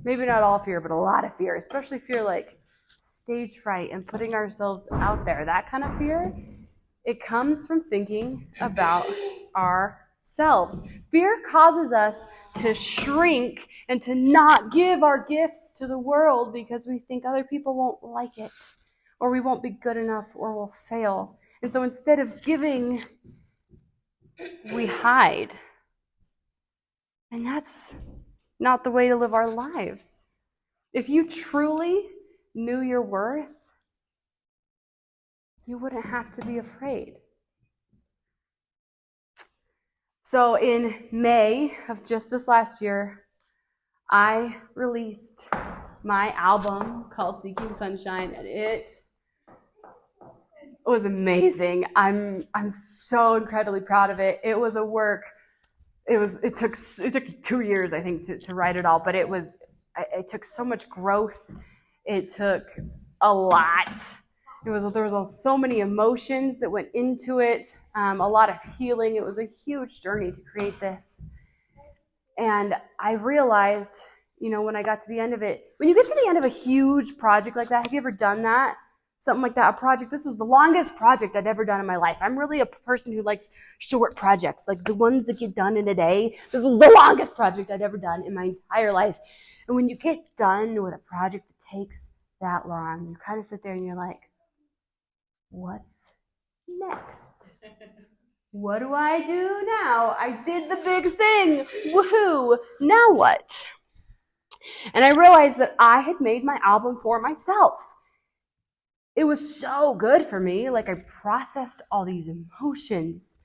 Maybe not all fear, but a lot of fear, especially fear like stage fright and putting ourselves out there. That kind of fear, it comes from thinking about ourselves. Fear causes us to shrink and to not give our gifts to the world because we think other people won't like it, or we won't be good enough, or we'll fail. And so instead of giving, we hide. And that's not the way to live our lives. If you truly knew your worth, you wouldn't have to be afraid. So in May of just this last year, I released my album called Seeking Sunshine, and it was amazing. I'm so incredibly proud of it. It was a work. It took 2 years, I think, to write it all, but it took so much growth. It took a lot. There was so many emotions that went into it, a lot of healing. It was a huge journey to create this. And I realized, when I got to the end of it, when you get to the end of a huge project like that, have you ever done that? Something like that, a project. This was the longest project I'd ever done in my life. I'm really a person who likes short projects, like the ones that get done in a day. This was the longest project I'd ever done in my entire life. And when you get done with a project that takes that long. You kind of sit there and you're like, what's next? What do I do now? I did the big thing. Woohoo! Now what? And I realized that I had made my album for myself. It was so good for me. Like, I processed all these emotions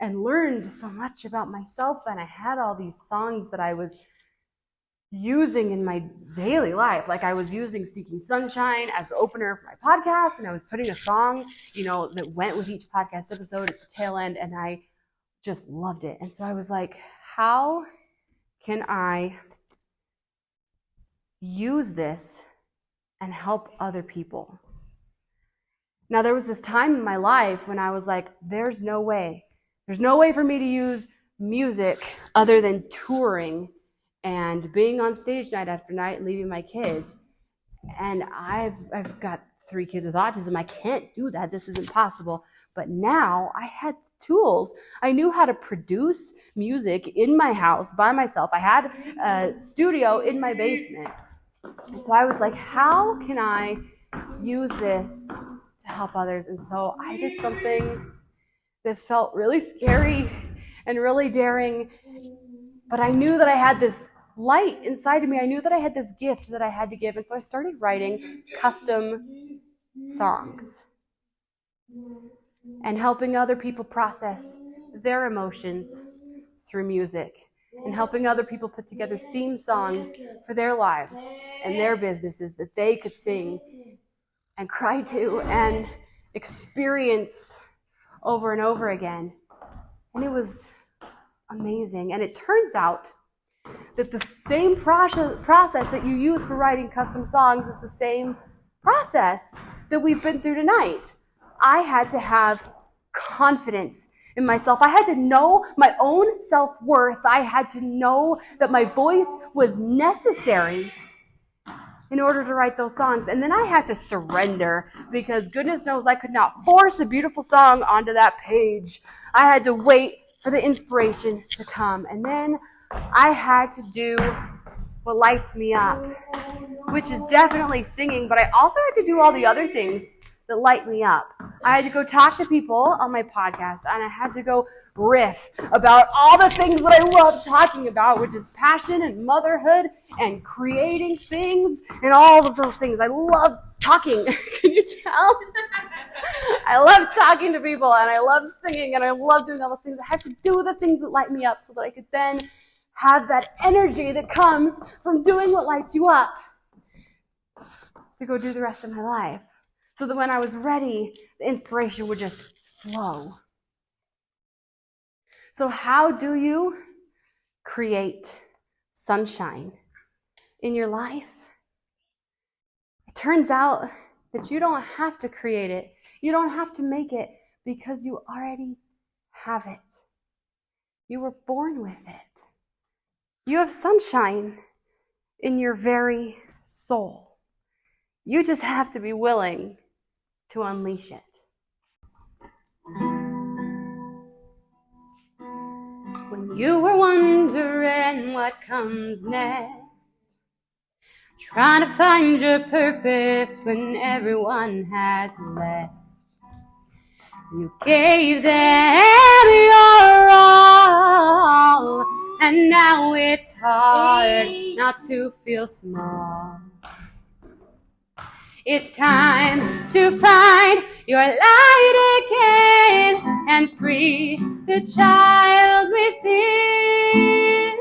and learned so much about myself, and I had all these songs that I was using in my daily life. Like, I was using Seeking Sunshine as the opener for my podcast, and I was putting a song, that went with each podcast episode at the tail end, and I just loved it. And so I was like, how can I use this and help other people? Now, there was this time in my life when I was like, there's no way for me to use music other than touring and being on stage night after night and leaving my kids. And I've got 3 kids with autism. I can't do that. This isn't possible. But now I had tools. I knew how to produce music in my house by myself. I had a studio in my basement. And so I was like, how can I use this to help others? And so I did something that felt really scary and really daring, but I knew that I had this light inside of me. I knew that I had this gift that I had to give, and so I started writing custom songs and helping other people process their emotions through music, and helping other people put together theme songs for their lives and their businesses that they could sing and cry to and experience over and over again. And it was amazing. And it turns out that the same process that you use for writing custom songs is the same process that we've been through tonight. I had to have confidence in myself. I had to know my own self-worth. I had to know that my voice was necessary in order to write those songs. And then I had to surrender, because goodness knows I could not force a beautiful song onto that page. I had to wait for the inspiration to come. And then I had to do what lights me up, which is definitely singing, but I also had to do all the other things that light me up. I had to go talk to people on my podcast, and I had to go riff about all the things that I love talking about, which is passion and motherhood and creating things and all of those things. I love talking. Can you tell? I love talking to people, and I love singing, and I love doing all those things. I had to do the things that light me up so that I could then have that energy that comes from doing what lights you up to go do the rest of my life. So that when I was ready, the inspiration would just flow. So how do you create sunshine in your life? It turns out that you don't have to create it. You don't have to make it, because you already have it. You were born with it. You have sunshine in your very soul. You just have to be willing to unleash it. When you were wondering what comes next, trying to find your purpose when everyone has left, you gave them your all, and now it's hard not to feel small. It's time to find your light again and free the child within.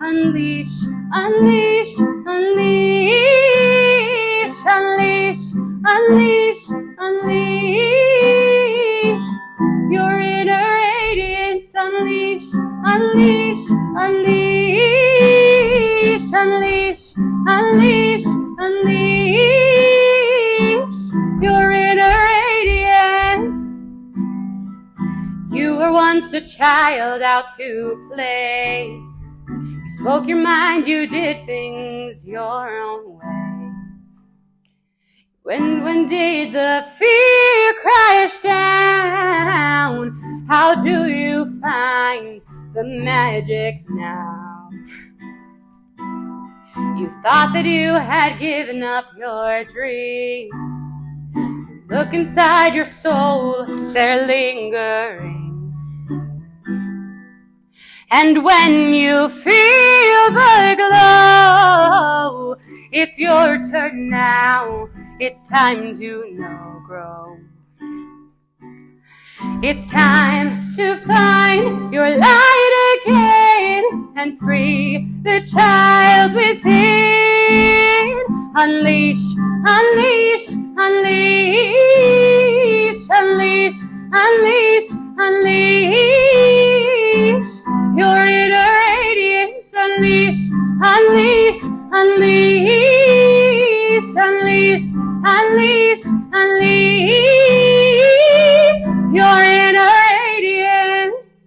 Unleash, unleash, unleash, unleash, unleash, unleash your inner radiance. Unleash, unleash, unleash, unleash, unleash, unleash your inner radiance. You were once a child out to play. You spoke your mind, you did things your own way. When did the fear crash down? How do you find the magic now? You thought that you had given up your dreams. Look inside your soul, they're lingering. And when you feel the glow, it's your turn now. It's time to grow. It's time to find your light again and free the child within. Unleash, unleash, unleash, unleash, unleash, unleash your inner radiance. Unleash, unleash, unleash, unleash, unleash, unleash your inner radiance.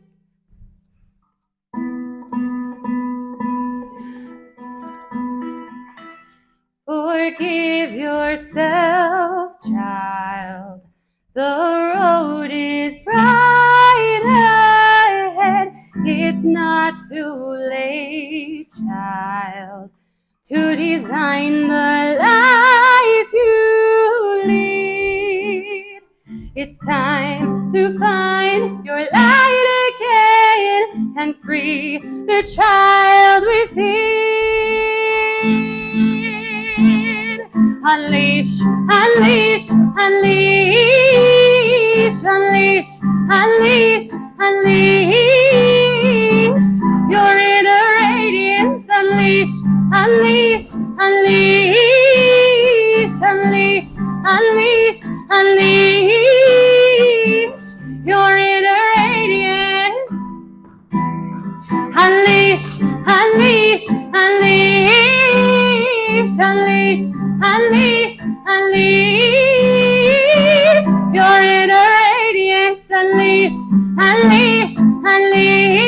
Forgive yourself, child. The road is bright ahead. It's not too late, child, to design the life you lead. It's time to find your light again and free the child within. Unleash, unleash, unleash, unleash, unleash, unleash your inner radiance. Unleash, unleash, unleash, unleash, unleash, unleash your inner radiance. Unleash, unleash, unleash, unleash, unleash, unleash your inner radiance. Unleash, unleash, unleash,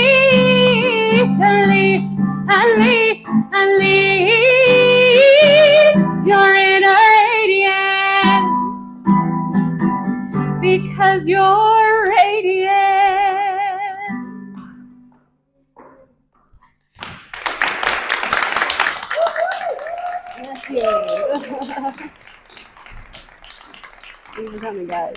unleash, unleash, unleash your inner radiance. Because you're radiant. Thank you. Thanks for coming, guys.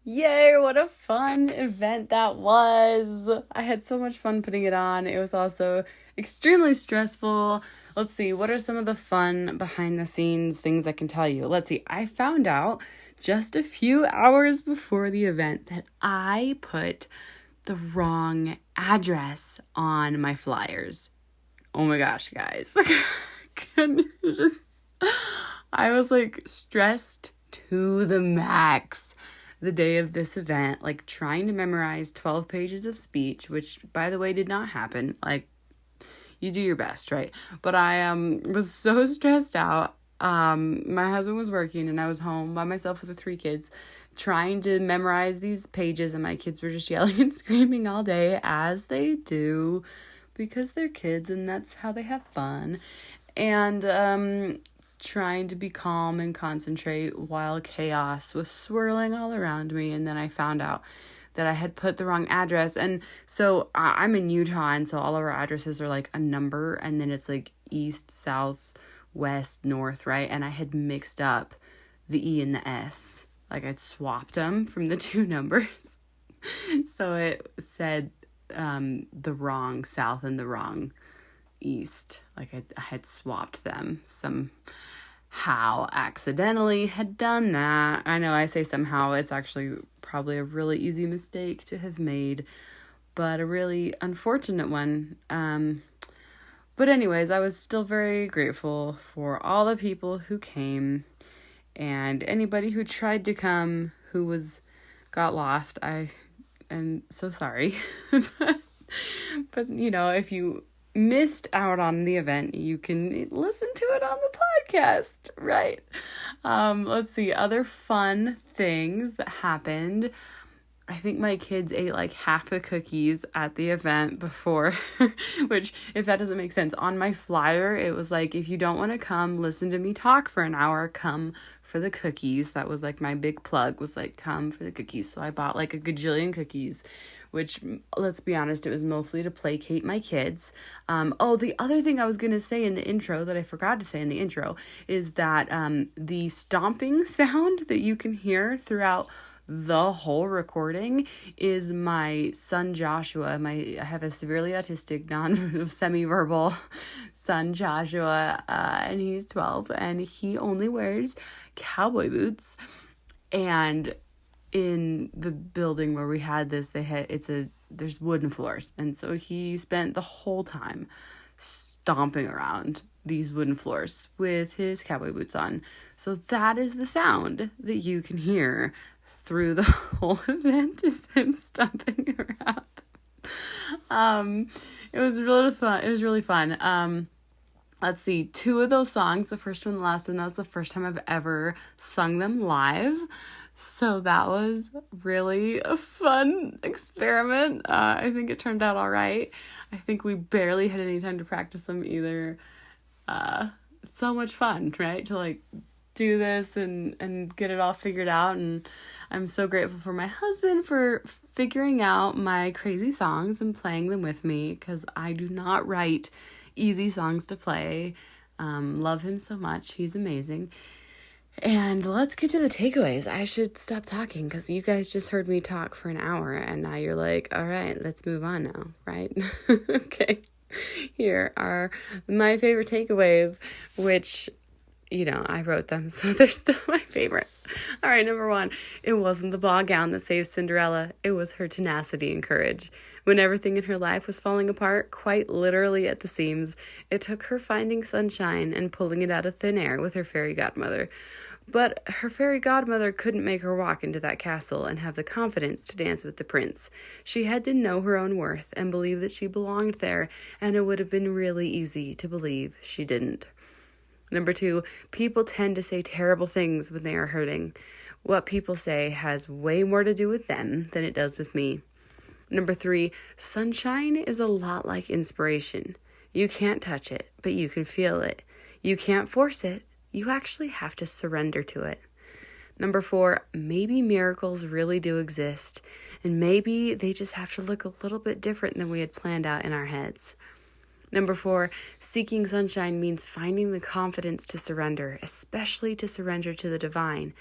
Yay, what a fun event that was. I had so much fun putting it on. It was also extremely stressful. Let's see, what are some of the fun behind the scenes things I can tell you? Let's see, I found out just a few hours before the event that I put the wrong address on my flyers. Oh my gosh, guys. I was like stressed to the max the day of this event, like trying to memorize 12 pages of speech, which by the way did not happen. Like, you do your best, right? But I was so stressed out. My husband was working and I was home by myself with the 3 kids trying to memorize these pages, and my kids were just yelling and screaming all day, as they do, because they're kids and that's how they have fun. And trying to be calm and concentrate while chaos was swirling all around me. And then I found out that I had put the wrong address. And so I'm in Utah, and so all of our addresses are like a number, and then it's like east, south, west, north, right? And I had mixed up the E and the S. Like, I'd swapped them from the 2 numbers. So it said the wrong south and the wrong east. Like, I had swapped them somehow, accidentally had done that. I know I say somehow, it's actually probably a really easy mistake to have made, but a really unfortunate one. But anyways, I was still very grateful for all the people who came, and anybody who tried to come who got lost. I am so sorry. But you know, if you missed out on the event, you can listen to it on the podcast, right? Let's see, other fun things that happened. I think my kids ate like half the cookies at the event before, which, if that doesn't make sense, on my flyer, it was like, if you don't want to come listen to me talk for an hour, come for the cookies. That was like my big plug, was like, come for the cookies. So I bought like a gajillion cookies, which, let's be honest, it was mostly to placate my kids. The other thing I was going to say in the intro that I forgot to say in the intro is that the stomping sound that you can hear throughout the whole recording is my son Joshua. I have a severely autistic, semi-verbal son Joshua, and he's 12, and he only wears cowboy boots. And in the building where we had this, there's wooden floors, and so he spent the whole time stomping around these wooden floors with his cowboy boots on. So that is the sound that you can hear through the whole event, is him stomping around. It was really fun. Let's see, 2 of those songs, the first one, the last one, that was the first time I've ever sung them live. So that was really a fun experiment. I think it turned out all right. I think we barely had any time to practice them either. So much fun, right? To like do this and get it all figured out. And I'm so grateful for my husband for figuring out my crazy songs and playing them with me, because I do not write easy songs to play. Love him so much. He's amazing. And let's get to the takeaways. I should stop talking because you guys just heard me talk for an hour, and now you're like, all right, let's move on now, right? Okay. Here are my favorite takeaways, which, I wrote them, so they're still my favorite. All right, number 1, it wasn't the ball gown that saved Cinderella. It was her tenacity and courage. When everything in her life was falling apart, quite literally at the seams, it took her finding sunshine and pulling it out of thin air with her fairy godmother. But her fairy godmother couldn't make her walk into that castle and have the confidence to dance with the prince. She had to know her own worth and believe that she belonged there, and it would have been really easy to believe she didn't. Number 2, people tend to say terrible things when they are hurting. What people say has way more to do with them than it does with me. Number 3, sunshine is a lot like inspiration. You can't touch it, but you can feel it. You can't force it. You actually have to surrender to it. Number 4, maybe miracles really do exist, and maybe they just have to look a little bit different than we had planned out in our heads. Number 4, seeking sunshine means finding the confidence to surrender, especially to surrender to the divine,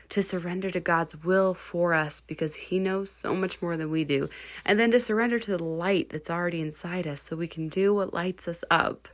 to surrender to God's will for us because He knows so much more than we do, and then to surrender to the light that's already inside us so we can do what lights us up.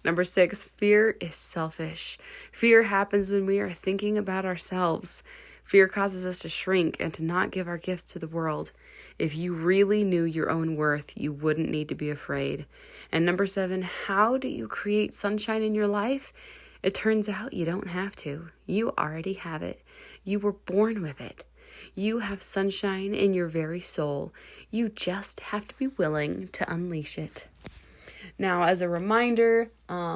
Number 6, fear is selfish. Fear happens when we are thinking about ourselves. Fear causes us to shrink and to not give our gifts to the world. If you really knew your own worth, you wouldn't need to be afraid. And number 7, how do you create sunshine in your life? It turns out you don't have to. You already have it. You were born with it. You have sunshine in your very soul. You just have to be willing to unleash it. Now, as a reminder,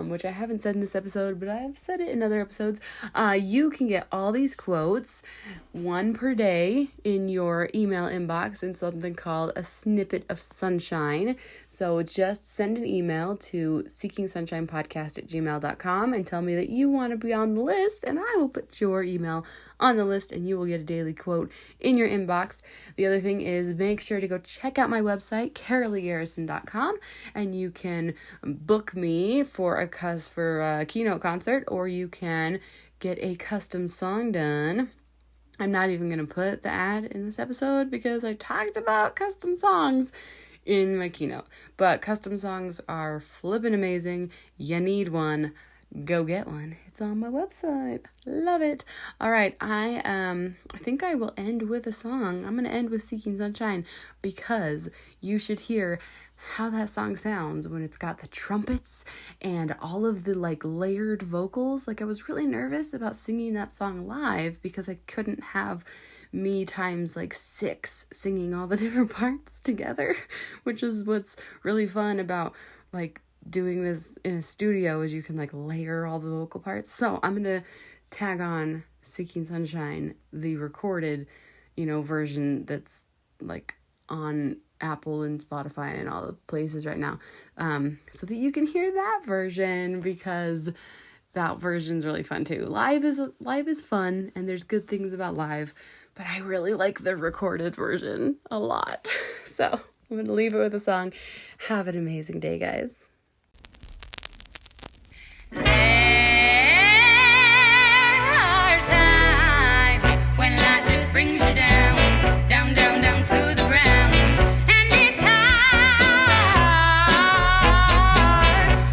which I haven't said in this episode, but I've said it in other episodes, you can get all these quotes, 1 per day, in your email inbox in something called a snippet of sunshine. So just send an email to seekingsunshinepodcast@gmail.com and tell me that you want to be on the list, and I will put your email on the list and you will get a daily quote in your inbox. The other thing is, make sure to go check out my website, caroleegarrison.com, and you can book me for a Keynote Concert, or you can get a custom song done. I'm not even going to put the ad in this episode because I talked about custom songs in my keynote, but custom songs are flippin' amazing. You need one. Go get one. It's on my website. Love it. All right. I think I will end with a song. I'm going to end with Seeking Sunshine because you should hear how that song sounds when it's got the trumpets and all of the layered vocals. I was really nervous about singing that song live because I couldn't have me times 6 singing all the different parts together, which is what's really fun about doing this in a studio, is you can layer all the vocal parts. So I'm gonna tag on Seeking Sunshine, the recorded version that's like on Apple and Spotify and all the places right now, so that you can hear that version, because that version's really fun too. Live is fun, and there's good things about live, but I really like the recorded version a lot. So I'm gonna leave it with a song. Have an amazing day, guys. There are times when life just brings you down, down, down, down to the ground. And it's hard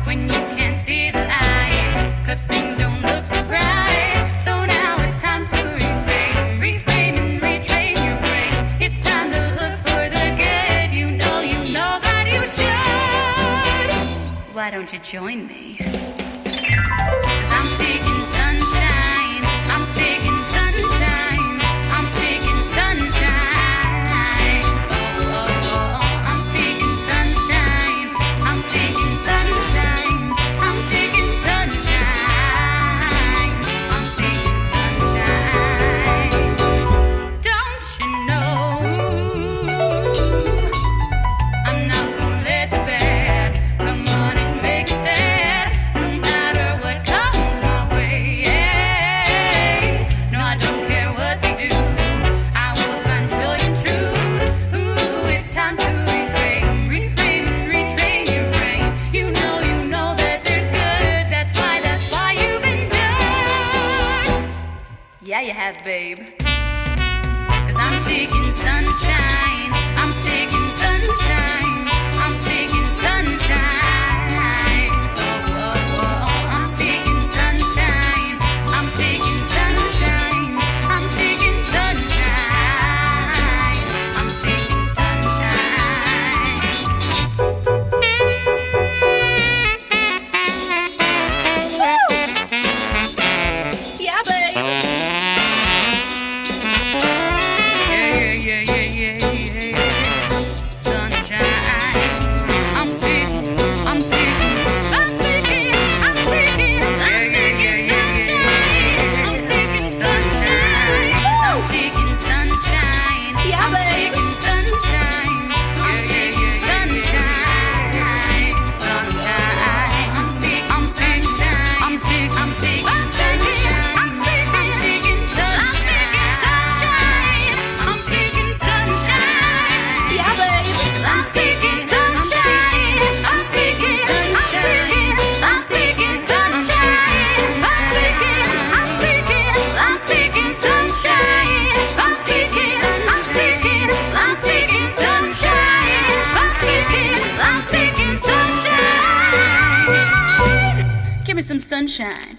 when you can't see the light, 'cause things don't look so bright. So now it's time to reframe and retrain your brain. It's time to look for the good. You know that you should. Why don't you join me? 'Cause I'm seeking sunshine. I'm seeking sunshine. I'm seeking sunshine. Oh, oh, oh. I'm seeking sunshine. I'm seeking sunshine. I'm seeking sunshine. I'm seeking sunshine. Don't you know I'm not gonna let the bad come on and make it sad, no matter what comes my way. No, I don't care what they do, I will find joy and truth. Ooh, it's time to reframe and retrain your brain. You know that there's good. That's why you've endured. Yeah, you have, babe. 'Cause I'm seeking sunshine. I'm seeking sunshine. I'm seeking sunshine. Oh, oh, oh. I'm seeking sunshine. I'm seeking sunshine. I'm seeking sunshine. I'm seeking sunshine. Woo! Yeah, babe. Yeah. Sunshine. I'm seeking sunshine. I'm seeking sunshine. I'm seeking sunshine. Yeah, I'm seeking sunshine. I'm seeking sunshine. Sunshine. I'm seeking sunshine. I'm seeking sunshine. I'm seeking sunshine. I'm seeking sunshine. Yeah, baby. I'm seeking sunshine. I'm seeking sunshine. I'm seeking sunshine. I'm seeking sunshine. I'm seeking sunshine. I'm seeking sunshine. Give me some sunshine.